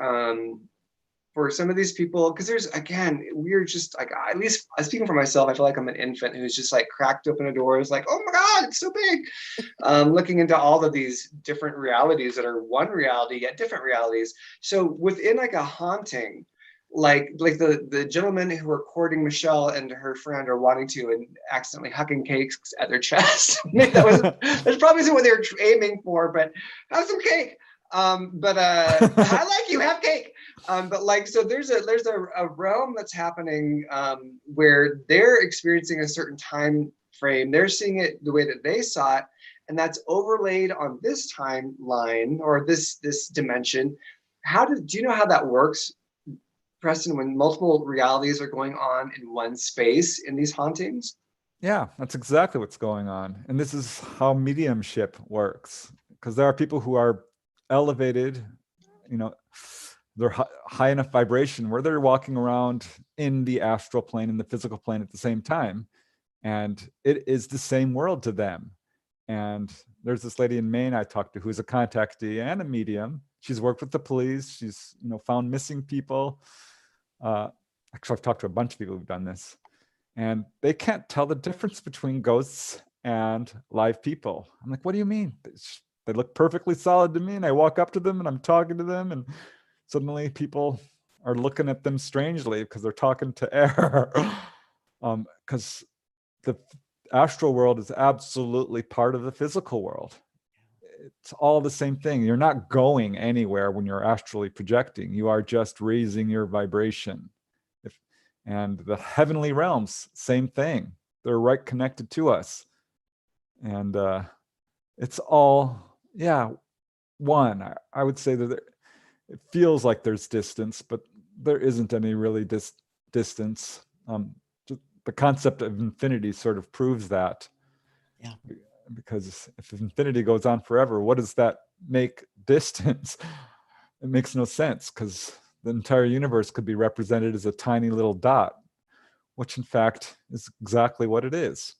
Speaker 1: for some of these people, because there's, again, we're just like, at least speaking for myself, I feel like I'm an infant who's just like cracked open a door. It's like, oh my God, it's so big. Looking into all of these different realities that are one reality, yet different realities. So within like a haunting, like the gentlemen who are courting Michelle and her friend are wanting to and accidentally hucking cakes at their chest. That's probably what they were aiming for, but have some cake. I like you, have cake. But like, so there's a realm that's happening where they're experiencing a certain time frame. They're seeing it the way that they saw it, and that's overlaid on this timeline or this dimension. Do you know how that works, Preston, when multiple realities are going on in one space in these hauntings?
Speaker 3: Yeah, that's exactly what's going on. And this is how mediumship works, because there are people who are elevated, they're high enough vibration where they're walking around in the astral plane and the physical plane at the same time. And it is the same world to them. And there's this lady in Maine I talked to who's a contactee and a medium. She's worked with the police. She's, found missing people. Actually, I've talked to a bunch of people who've done this. And they can't tell the difference between ghosts and live people. I'm like, what do you mean? They look perfectly solid to me. And I walk up to them and I'm talking to them. And suddenly people are looking at them strangely because they're talking to air. Because the astral world is absolutely part of the physical world. It's all the same thing. You're not going anywhere when you're astrally projecting. You are just raising your vibration. And the heavenly realms, same thing. They're right connected to us. And it's all, one. I would say that it feels like there's distance, but there isn't any really distance. The concept of infinity sort of proves that.
Speaker 4: Yeah.
Speaker 3: Because if infinity goes on forever, what does that make distance? it makes no sense because the entire universe could be represented as a tiny little dot, which in fact is exactly what it is.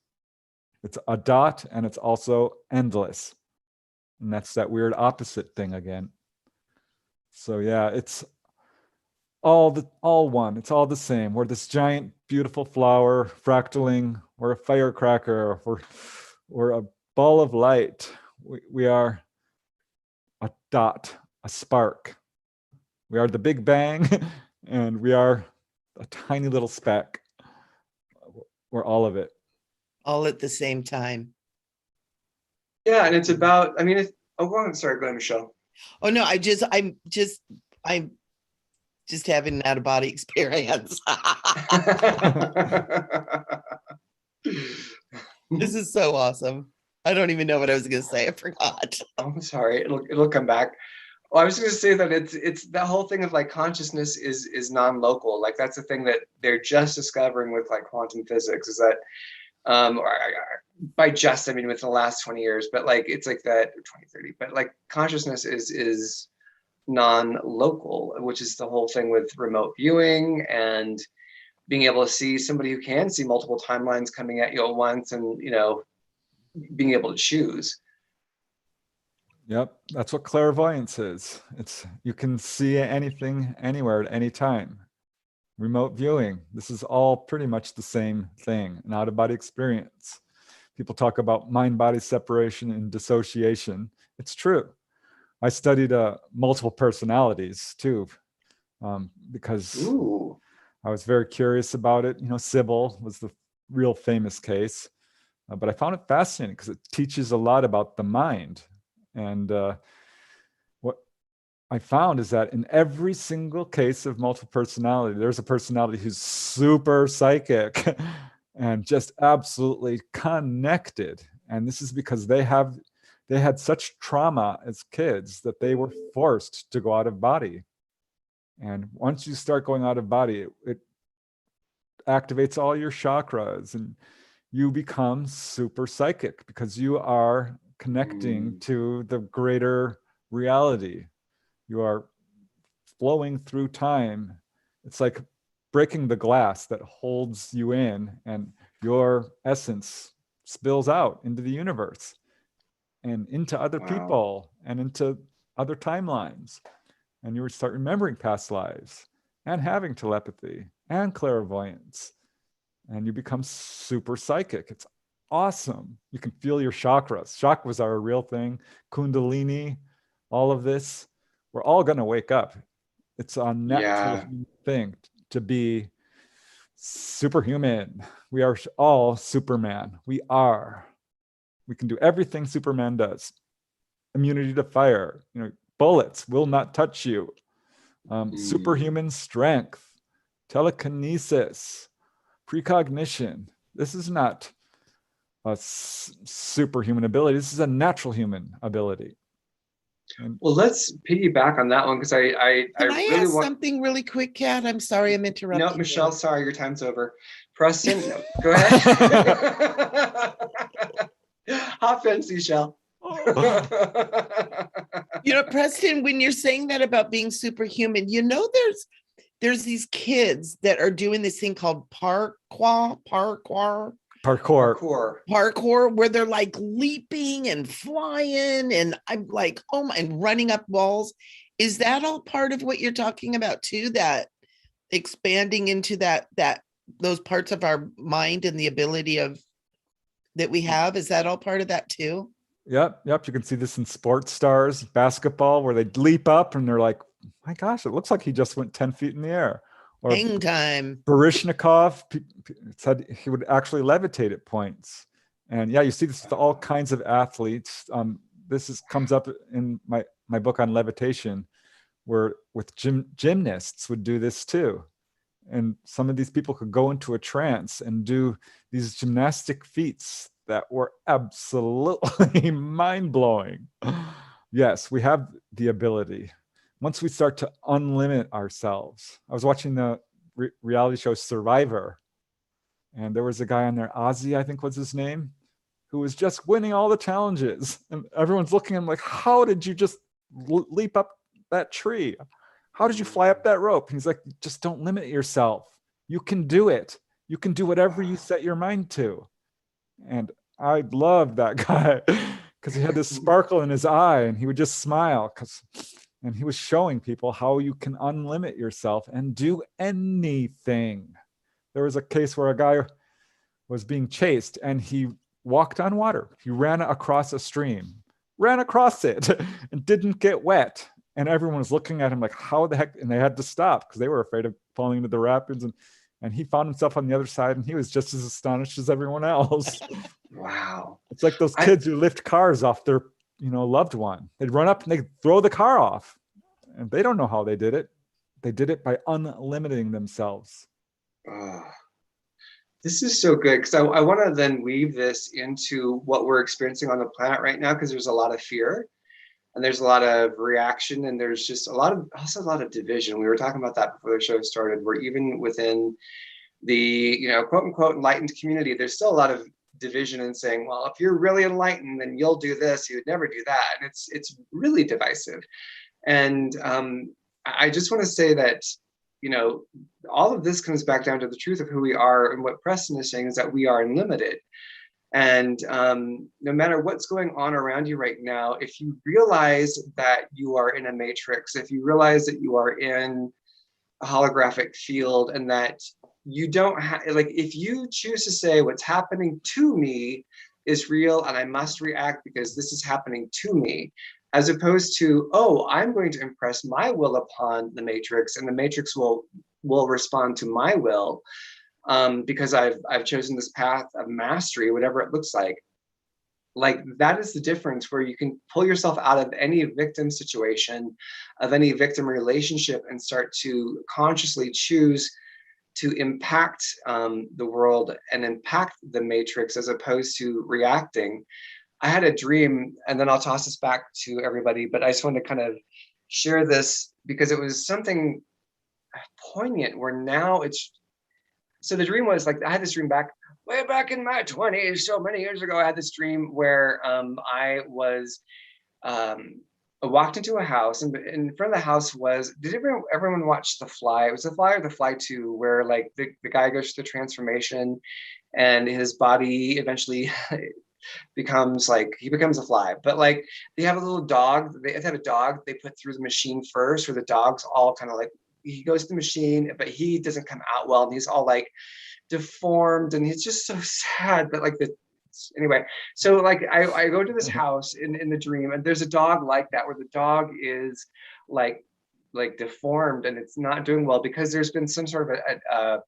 Speaker 3: It's a dot and it's also endless. And that's that weird opposite thing again. So yeah, it's all one. It's all the same. We're this giant, beautiful flower fractaling. We're a firecracker. We're a ball of light. We are a dot, a spark. We are the Big Bang, and we are a tiny little speck. We're all of it.
Speaker 4: All at the same time.
Speaker 1: Yeah, and it's about, I mean, sorry, go ahead, Michelle.
Speaker 4: Oh no, I'm just having an out of body experience. This is so awesome. I don't even know what I was going to say. I forgot.
Speaker 1: I'm sorry. It'll come back. Well, I was going to say that it's the whole thing of like consciousness is non-local. Like that's the thing that they're just discovering with like quantum physics is that, by just, I mean, within the last 20 years, but like, it's like that 2030, but like consciousness is non-local, which is the whole thing with remote viewing and being able to see somebody who can see multiple timelines coming at you at once and, you know, being able to choose.
Speaker 3: Yep, that's what clairvoyance is. You can see anything anywhere at any time. Remote viewing, this is all pretty much the same thing, an out-of-body experience. People talk about mind-body separation and dissociation. It's true. I studied multiple personalities too, because
Speaker 1: Ooh.
Speaker 3: I was very curious about it. You know, Sybil was the real famous case, but I found it fascinating because it teaches a lot about the mind. And what I found is that in every single case of multiple personality, there's a personality who's super psychic and just absolutely connected. And this is because they had such trauma as kids that they were forced to go out of body. And once you start going out of body, it activates all your chakras and you become super psychic because you are connecting to the greater reality. You are flowing through time. It's like breaking the glass that holds you in and your essence spills out into the universe and into other people and into other timelines. And you would start remembering past lives and having telepathy and clairvoyance. And you become super psychic. It's awesome. You can feel your chakras. Chakras are a real thing. Kundalini, all of this. We're all going to wake up. It's a natural thing to be superhuman. We are all Superman. We can do everything Superman does. Immunity to fire. You know, bullets will not touch you. Superhuman strength, telekinesis, precognition. This is not a superhuman ability. This is a natural human ability.
Speaker 1: Well, let's piggyback on that one because I
Speaker 4: Can I
Speaker 1: really
Speaker 4: ask
Speaker 1: want
Speaker 4: something really quick, Kat? I'm sorry I'm interrupting.
Speaker 1: No, Michelle,
Speaker 4: you.
Speaker 1: sorry, your time's over. Preston, no, go ahead. Hop in, Seashell.
Speaker 4: You know, Preston, when you're saying that about being superhuman, you know, there's these kids that are doing this thing called parkour, where they're like leaping and flying, and I'm like, oh my, and running up walls. Is that all part of what you're talking about too? That expanding into those parts of our mind and the ability that we have, is that all part of that too?
Speaker 3: Yep. You can see this in sports stars, basketball, where they leap up and they're like, my gosh, it looks like he just went 10 feet in the air. Or
Speaker 4: hang time.
Speaker 3: Baryshnikov said he would actually levitate at points. And yeah, you see this with all kinds of athletes. This comes up in my book on levitation, where with gymnasts would do this too. And some of these people could go into a trance and do these gymnastic feats that were absolutely mind-blowing. Yes, we have the ability. Once we start to unlimit ourselves. I was watching the reality show Survivor, and there was a guy on there, Ozzy, I think was his name, who was just winning all the challenges. And everyone's looking at him like, how did you just leap up that tree? How did you fly up that rope? And he's like, just don't limit yourself. You can do it. You can do whatever you set your mind to. And I loved that guy because he had this sparkle in his eye and he would just smile and he was showing people how you can unlimit yourself and do anything. There was a case where a guy was being chased and he walked on water. He ran across a stream, ran across it and didn't get wet. And everyone was looking at him like, how the heck? And they had to stop because they were afraid of falling into the rapids. And he found himself on the other side and he was just as astonished as everyone else.
Speaker 1: Wow.
Speaker 3: It's like those kids who lift cars off their, loved one. They'd run up and they'd throw the car off. And they don't know how they did it. They did it by unlimiting themselves.
Speaker 1: This is so good because I want to then weave this into what we're experiencing on the planet right now, because there's a lot of fear and there's a lot of reaction and there's just also a lot of division. We were talking about that before the show started, where even within the quote unquote enlightened community, there's still a lot of division and saying, well, if you're really enlightened, then you'll do this, you would never do that. And it's really divisive. And I just want to say that all of this comes back down to the truth of who we are, and what Preston is saying is that we are unlimited. And no matter what's going on around you right now, if you realize that you are in a matrix, if you realize that you are in a holographic field, and that you don't have, like, if you choose to say what's happening to me is real and I must react because this is happening to me, as opposed to, oh, I'm going to impress my will upon the matrix and the matrix will respond to my will, because I've chosen this path of mastery, whatever it looks like. Like, that is the difference, where you can pull yourself out of any victim situation, of any victim relationship, and start to consciously choose to impact the world and impact the matrix, as opposed to reacting. I had a dream, and then I'll toss this back to everybody, but I just wanted to kind of share this because it was something poignant, where now so the dream was like, I had this dream way back in my 20s, so many years ago. I had this dream where I walked into a house, and in front of the house was, did everyone watch The Fly? It was The Fly or The Fly 2, where like the guy goes through the transformation and his body eventually becomes a fly. But like, they have a little dog, they have a dog they put through the machine first, where the dog's all kind of like, he goes to the machine, but he doesn't come out well, and he's all like deformed, and he's just so sad. But like anyway, so like I go to this house in the dream, and there's a dog like that, where the dog is like deformed, and it's not doing well because there's been some sort of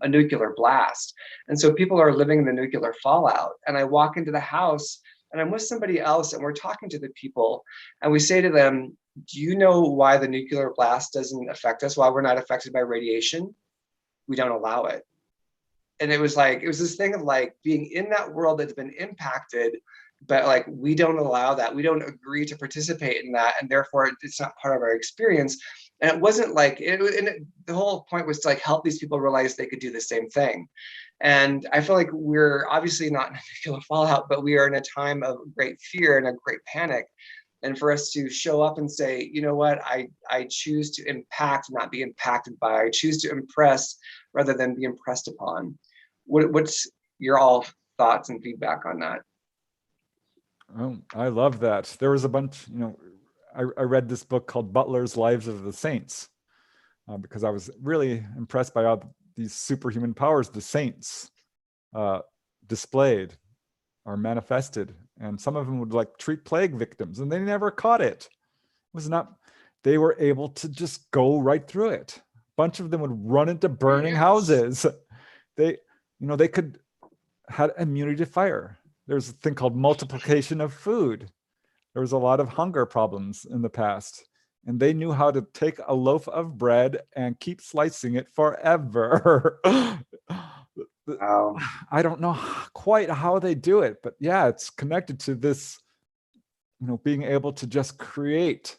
Speaker 1: a nuclear blast, and so people are living in the nuclear fallout. And I walk into the house, and I'm with somebody else, and we're talking to the people, and we say to them, do you know why the nuclear blast doesn't affect us? Why we're not affected by radiation? We don't allow it. And it was this thing of like being in that world that's been impacted, but like, we don't allow that. We don't agree to participate in that. And therefore it's not part of our experience. And it wasn't like, the whole point was to like help these people realize they could do the same thing. And I feel like we're obviously not in a nuclear fallout, but we are in a time of great fear and a great panic. And for us to show up and say, you know what, I choose to impact, not be impacted by. I choose to impress rather than be impressed upon. What's your all thoughts and feedback on that?
Speaker 3: Oh, I love that. There was a bunch, I read this book called Butler's Lives of the Saints, because I was really impressed by all these superhuman powers the saints displayed or manifested. And some of them would like treat plague victims, and they never caught it. They were able to just go right through it. A bunch of them would run into burning houses. They had immunity to fire. There's a thing called multiplication of food. There was a lot of hunger problems in the past, and they knew how to take a loaf of bread and keep slicing it forever.
Speaker 1: Wow.
Speaker 3: I don't know quite how they do it, but yeah, it's connected to this, being able to just create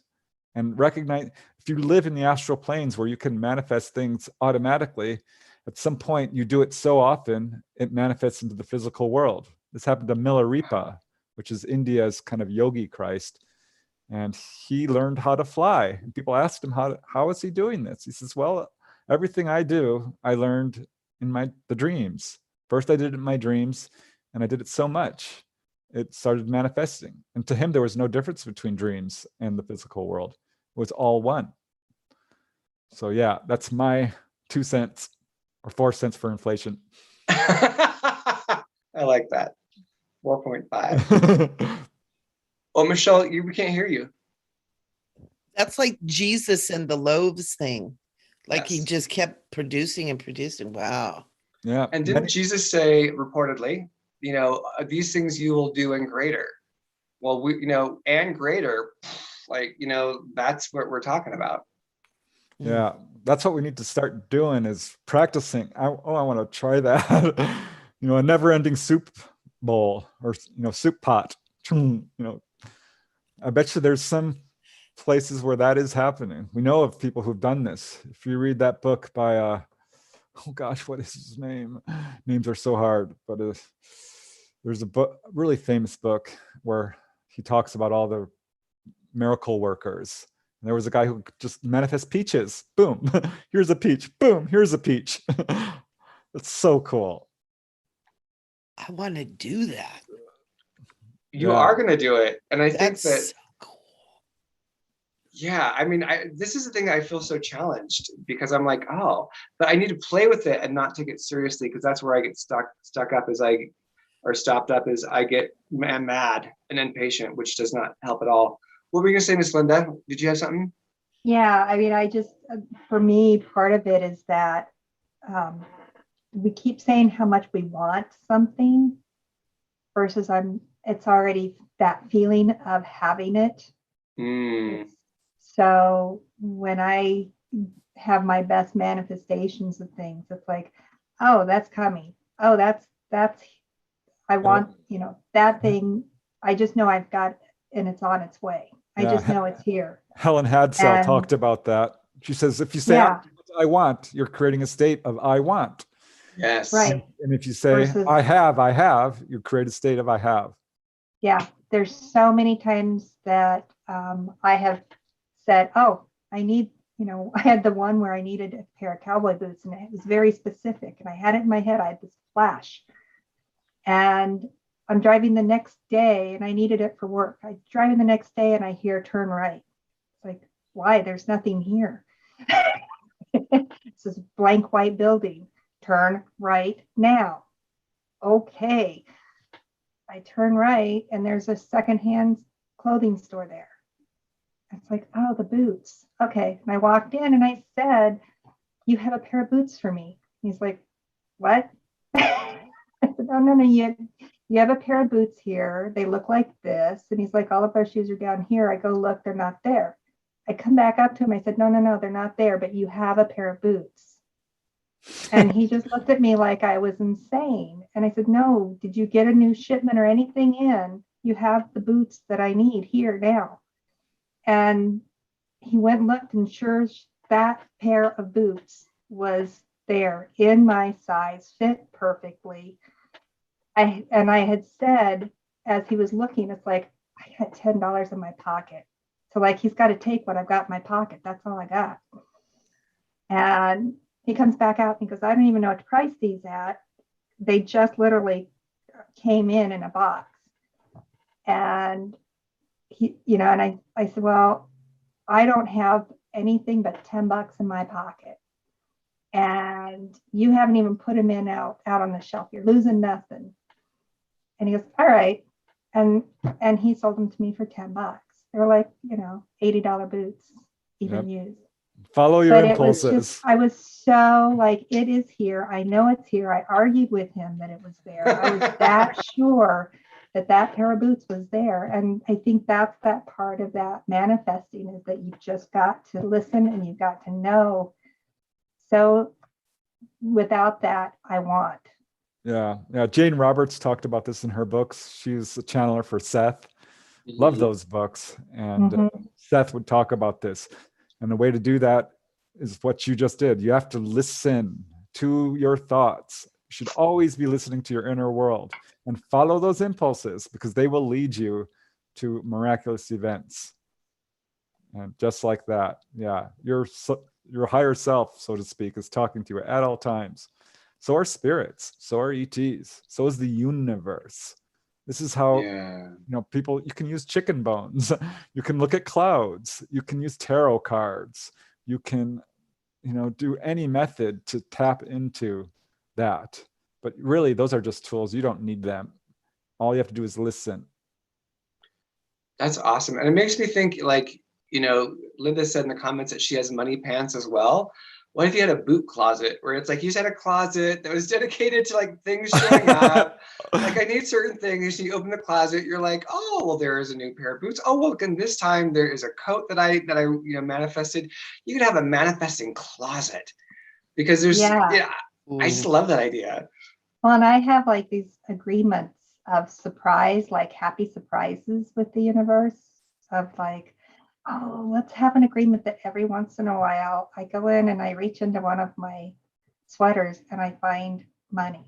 Speaker 3: and recognize. If you live in the astral planes where you can manifest things automatically, at some point you do it so often, it manifests into the physical world. This happened to Milarepa, which is India's kind of yogi Christ. and he learned how to fly. And people asked him, how is he doing this? He says, well, everything I do, I learned in the dreams. First, I did it in my dreams, and I did it so much, it started manifesting. And to him, there was no difference between dreams and the physical world. It was all one. So yeah, that's my 2 cents or 4 cents for inflation.
Speaker 1: I like that. 4.5. Oh, Michelle, we can't hear you.
Speaker 4: That's like Jesus and the loaves thing. Like he
Speaker 1: Yes.
Speaker 4: just kept producing and producing. Wow.
Speaker 3: Yeah.
Speaker 1: And didn't Jesus say reportedly, these things you will do and greater? Well, and greater, that's what we're talking about.
Speaker 3: Yeah, that's what we need to start doing, is practicing. I want to try that. A never-ending soup bowl, or soup pot. I bet you there's some places where that is happening. We know of people who've done this. If you read that book by oh gosh, what is his name? Names are so hard, but there's a book, really famous book, where he talks about all the miracle workers. And there was a guy who could just manifest peaches. Boom, here's a peach. Boom, here's a peach. It's so cool.
Speaker 4: I want to do that.
Speaker 1: You are going to do it. And I think
Speaker 4: That's
Speaker 1: that,
Speaker 4: so cool.
Speaker 1: yeah, I mean, this is the thing I feel so challenged, because I'm like, oh, but I need to play with it and not take it seriously, because that's where I get stopped up as I get mad and impatient, which does not help at all. What were you gonna say, Miss Linda? Did you have something?
Speaker 2: Yeah, I mean, for me, part of it is that we keep saying how much we want something versus it's already that feeling of having it. So when I have my best manifestations of things, it's like, oh, that's coming. Oh, that's I want, that thing. I just know I've got, and it's on its way. I just know it's here.
Speaker 3: Helen Hadsell talked about that. She says, if you say, I want, you're creating a state of I want.
Speaker 1: Yes.
Speaker 2: Right.
Speaker 3: And if you say, I have, you create a state of I have.
Speaker 2: Yeah. There's so many times that I have said, oh, I need, I had the one where I needed a pair of cowboy boots, and it was very specific, and I had it in my head. I had this flash, and I'm driving the next day, and I needed it for work. I'm driving the next day, and I hear turn right. It's like, why? There's nothing here. It's this blank white building. Turn right now. Okay. I turn right, and there's a secondhand clothing store there. It's like, oh, the boots. Okay. And I walked in, and I said, you have a pair of boots for me. He's like, what? I said, no, you have a pair of boots here. They look like this. And he's like, all of our shoes are down here. I go, look, they're not there. I come back up to him. I said, no, they're not there, but you have a pair of boots. And he just looked at me like I was insane. And I said, no, did you get a new shipment or anything in? You have the boots that I need here now. And he went and looked, and sure, that pair of boots was there in my size, fit perfectly. I had said, as he was looking, it's like, I got $10 in my pocket. So like, he's got to take what I've got in my pocket. That's all I got. And he comes back out and he goes, I don't even know what to price these at. They just literally came in a box. And he, and I said, well, I don't have anything but $10 in my pocket. And you haven't even put them out on the shelf. You're losing nothing. And he goes, all right. And he sold them to me for $10. They were like, $80 boots, even used.
Speaker 3: Follow your impulses.
Speaker 2: I was so like, it is here. I know it's here. I argued with him that it was there. I was that sure that pair of boots was there. And I think that's that part of that manifesting, is that you've just got to listen and you've got to know. So without that, I want.
Speaker 3: Yeah. Jane Roberts talked about this in her books. She's a channeler for Seth. Love those books. And Seth would talk about this. And the way to do that is what you just did. You have to listen to your thoughts. You should always be listening to your inner world and follow those impulses, because they will lead you to miraculous events. And just like that, yeah, your higher self, so to speak, is talking to you at all times. So are spirits, so are ETs, so is the universe. This is how, people, you can use chicken bones, you can look at clouds, you can use tarot cards, you can, do any method to tap into that. But really, those are just tools. You don't need them. All you have to do is listen.
Speaker 1: That's awesome. And it makes me think, like, Linda said in the comments that she has money pants as well. What if you had a boot closet where it's like you just had a closet that was dedicated to like things showing up? Like, I need certain things. You open the closet, you're like, oh, well, there is a new pair of boots. Oh, look, and this time there is a coat that I manifested. You could have a manifesting closet, because there's I just love that idea.
Speaker 2: Well, and I have like these agreements of surprise, like happy surprises with the universe, of like, oh, let's have an agreement that every once in a while I go in and I reach into one of my sweaters and I find money.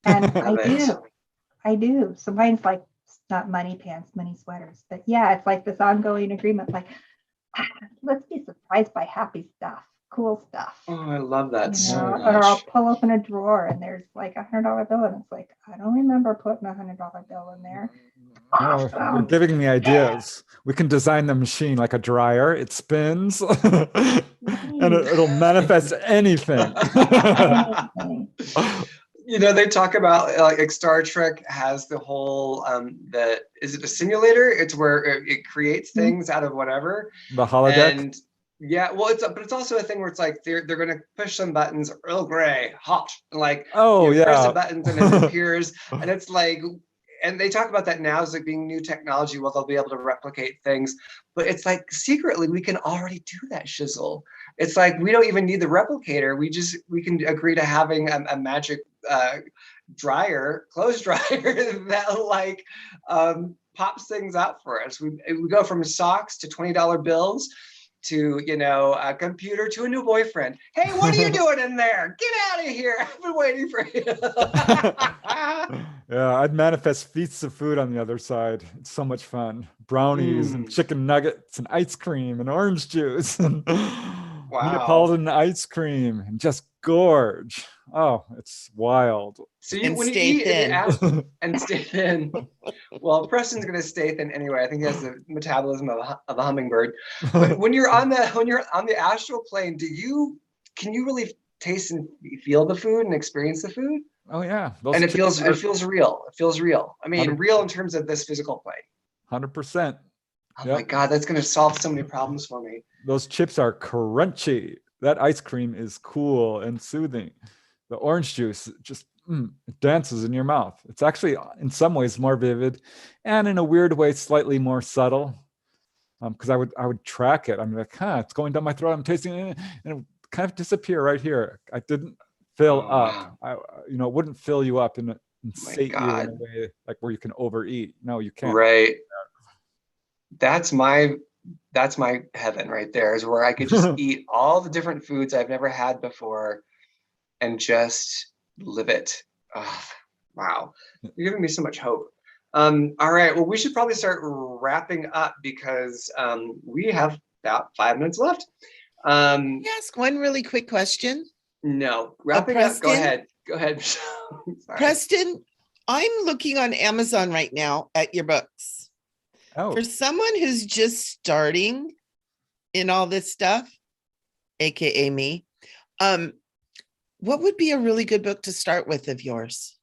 Speaker 2: And I do. Sometimes, like, not money pants, money sweaters. But yeah, it's like this ongoing agreement, like, let's be surprised by happy stuff, cool stuff.
Speaker 1: Oh, I love that so much.
Speaker 2: Or I'll pull open a drawer and there's like $100 bill, and it's like, I don't remember putting $100 bill in there.
Speaker 3: Oh, you're giving me ideas. We can design the machine like a dryer. It spins and it'll manifest anything.
Speaker 1: They talk about like Star Trek has the whole is it a simulator? It's where it creates things out of whatever.
Speaker 3: The holodeck.
Speaker 1: And yeah, well, it's also a thing where it's like they're gonna push some buttons, Earl Grey, hot, like, press the buttons and it appears, and it's like, and they talk about that now as like being new technology, well, they'll be able to replicate things, but it's like secretly we can already do that shizzle. It's like we don't even need the replicator. We can agree to having a magic clothes dryer that like pops things out for us. We go from socks to $20 bills to a computer to a new boyfriend. Hey, what are you doing in there? Get out of here. I've been waiting for you.
Speaker 3: Yeah, I'd manifest feasts of food on the other side. It's so much fun. Brownies and chicken nuggets and ice cream and orange juice and Neapolitan ice cream, and just gorge. Oh, it's wild.
Speaker 1: So when you eat and stay thin. Well, Preston's gonna stay thin anyway. I think he has the metabolism of a hummingbird. But when you're on the astral plane, can you really taste and feel the food and experience the food?
Speaker 3: Oh yeah,
Speaker 1: and it feels real. It feels real. I mean, 100%. Real in terms of this physical plane.
Speaker 3: 100%.
Speaker 1: Oh my God, that's gonna solve so many problems for me.
Speaker 3: Those chips are crunchy. That ice cream is cool and soothing. The orange juice just it dances in your mouth. It's actually in some ways more vivid, and in a weird way slightly more subtle. Because I would track it. I'm like, it's going down my throat. I'm tasting it, and it would kind of disappear right here. I didn't fill up.
Speaker 1: Wow.
Speaker 3: It wouldn't fill you up and sate you in a way like where you can overeat. No, you can't.
Speaker 1: Right. That's my heaven right there, is where I could just eat all the different foods I've never had before and just live it. Oh, wow. You're giving me so much hope. All right. Well, we should probably start wrapping up because we have about 5 minutes left.
Speaker 4: Ask one really quick question.
Speaker 1: No, wrapping up. Go ahead.
Speaker 4: Preston, I'm looking on Amazon right now at your books.
Speaker 3: Oh.
Speaker 4: For someone who's just starting in all this stuff, aka me, what would be a really good book to start with of yours?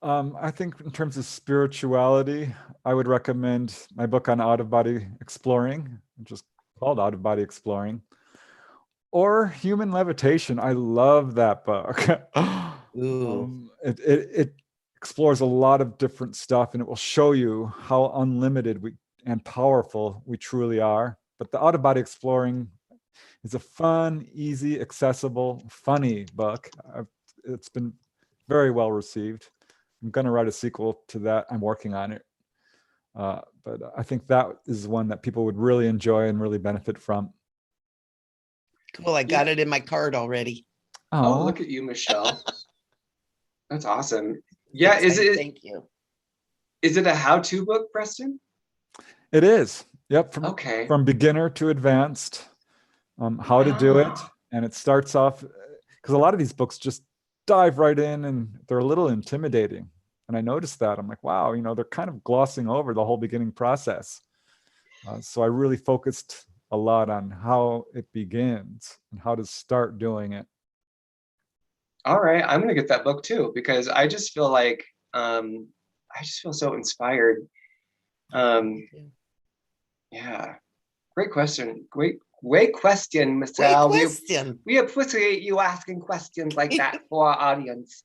Speaker 3: I think in terms of spirituality, I would recommend my book on out-of-body exploring, just called Out-of-Body Exploring, or Human Levitation. I love that book. It explores a lot of different stuff, and it will show you how unlimited and powerful we truly are. But the Out-of-Body Exploring is a fun, easy, accessible, funny book. It's been very well received. I'm going to write a sequel to that. I'm working on it. But I think that is one that people would really enjoy and really benefit from.
Speaker 4: Cool. I got it in my card already.
Speaker 1: Oh, look at you, Michelle. That's awesome. Yeah.
Speaker 4: Thank you.
Speaker 1: Is it a how-to book, Preston?
Speaker 3: It is. Yep.
Speaker 1: Okay.
Speaker 3: From beginner to advanced, how to do it. And it starts off, because a lot of these books just dive right in and they're a little intimidating. And I noticed that. I'm like, wow, they're kind of glossing over the whole beginning process. So I really focused a lot on how it begins and how to start doing it.
Speaker 1: All right, I'm gonna get that book too, because I just feel like I just feel so inspired. Yeah, great question. Great question, Michelle.
Speaker 4: Great question.
Speaker 1: We appreciate you asking questions like that for our audience.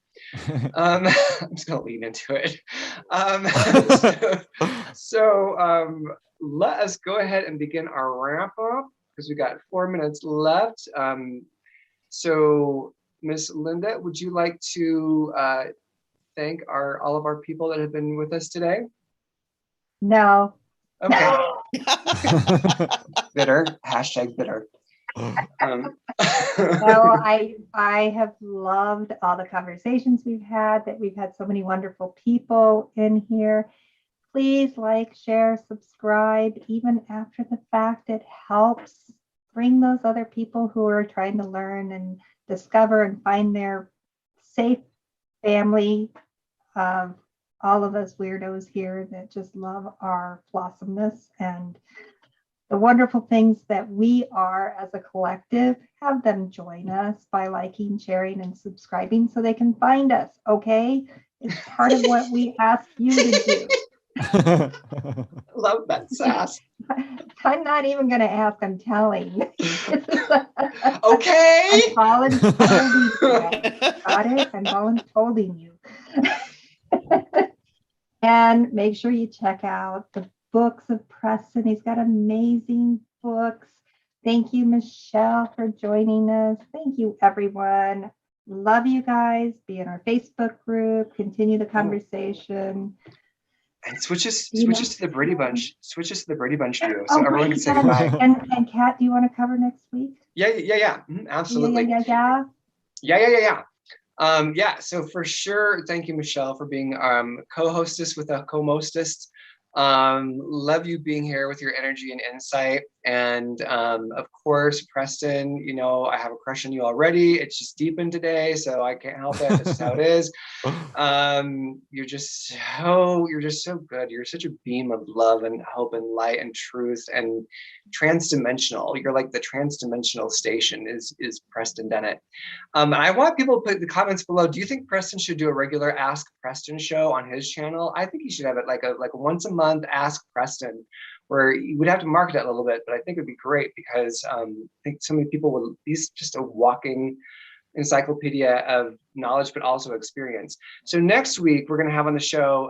Speaker 1: I'm just gonna lean into it. Let us go ahead and begin our wrap up because we got 4 minutes left. So Miss Linda, would you like to thank all of our people that have been with us today?
Speaker 2: No.
Speaker 1: Okay. Bitter. Hashtag bitter.
Speaker 2: No, I have loved all the conversations we've had, that we've had so many wonderful people in here. Please like, share, subscribe, even after the fact. It helps bring those other people who are trying to learn and discover and find their safe family of all of us weirdos here that just love our flossomeness and the wonderful things that we are as a collective. Have them join us by liking, sharing, and subscribing so they can find us, okay? It's part of what we ask you to do.
Speaker 1: Love that sass.
Speaker 2: I'm not even going to ask, I'm telling.
Speaker 1: Okay.
Speaker 2: I'm volunteering you. Got it? I'm volunteering you. And make sure you check out the books of Preston. He's got amazing books. Thank you, Michelle, for joining us. Thank you, everyone. Love you guys. Be in our Facebook group. Continue the conversation.
Speaker 1: And switches to the Brady Bunch. Switches to the Brady Bunch duo, so
Speaker 2: Oh,
Speaker 1: everyone
Speaker 2: wait,
Speaker 1: can say goodbye.
Speaker 2: And Kat, do you want to cover next week?
Speaker 1: Yeah. Absolutely.
Speaker 2: Yeah.
Speaker 1: Yeah. So for sure, thank you, Michelle, for being co-hostess with a co-mostess. Love you being here with your energy and insight. And of course, Preston, I have a crush on you already. It's just deepened today, so I can't help it. This is how it is. You're just so good. You're such a beam of love and hope and light and truth and transdimensional. You're like the transdimensional station is Preston Dennett. I want people to put the comments below. Do you think Preston should do a regular Ask Preston show on his channel? I think he should have it like a once a month Ask Preston, where you would have to market it a little bit, but I think it'd be great because I think so many people he's just a walking encyclopedia of knowledge, but also experience. So next week we're going to have on the show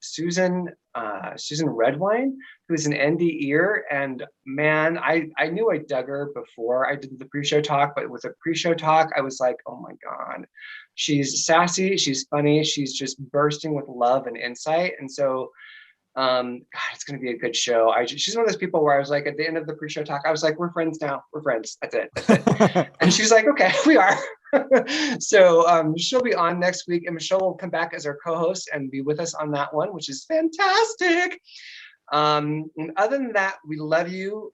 Speaker 1: Susan Redwine, who's an NDEer, and man, I knew I dug her before I did the pre-show talk, but with the pre-show talk, I was like, oh my God, she's sassy, she's funny, she's just bursting with love and insight, and so God, it's going to be a good show. She's one of those people where I was like, at the end of the pre-show talk, I was like, we're friends now. We're friends. That's it. And she's like, okay, we are. So she'll be on next week, and Michelle will come back as our co-host and be with us on that one, which is fantastic. And other than that, we love you.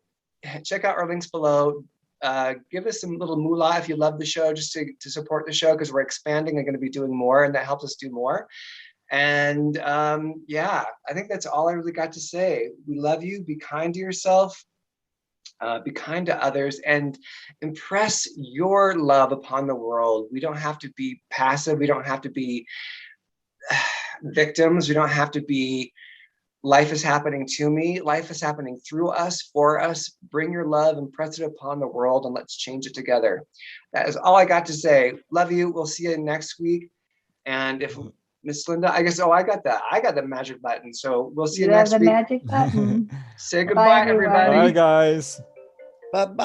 Speaker 1: Check out our links below. Give us some little moolah if you love the show, just to support the show, because we're expanding and going to be doing more, and that helps us do more. And yeah, I think that's all I really got to say. We love you. Be kind to yourself, be kind to others, and impress your love upon the world. We don't have to be passive. We don't have to be victims. We don't have to be, life is happening to me. Life is happening through us, for us. Bring your love and press it upon the world, and let's change it together. That is all I got to say. Love you. We'll see you next week. And if Miss Linda, I guess, I got the magic button. So we'll see you next week.
Speaker 2: Magic button.
Speaker 1: Say goodbye,
Speaker 2: Bye,
Speaker 1: everybody.
Speaker 3: Bye, guys.
Speaker 4: Bye-bye.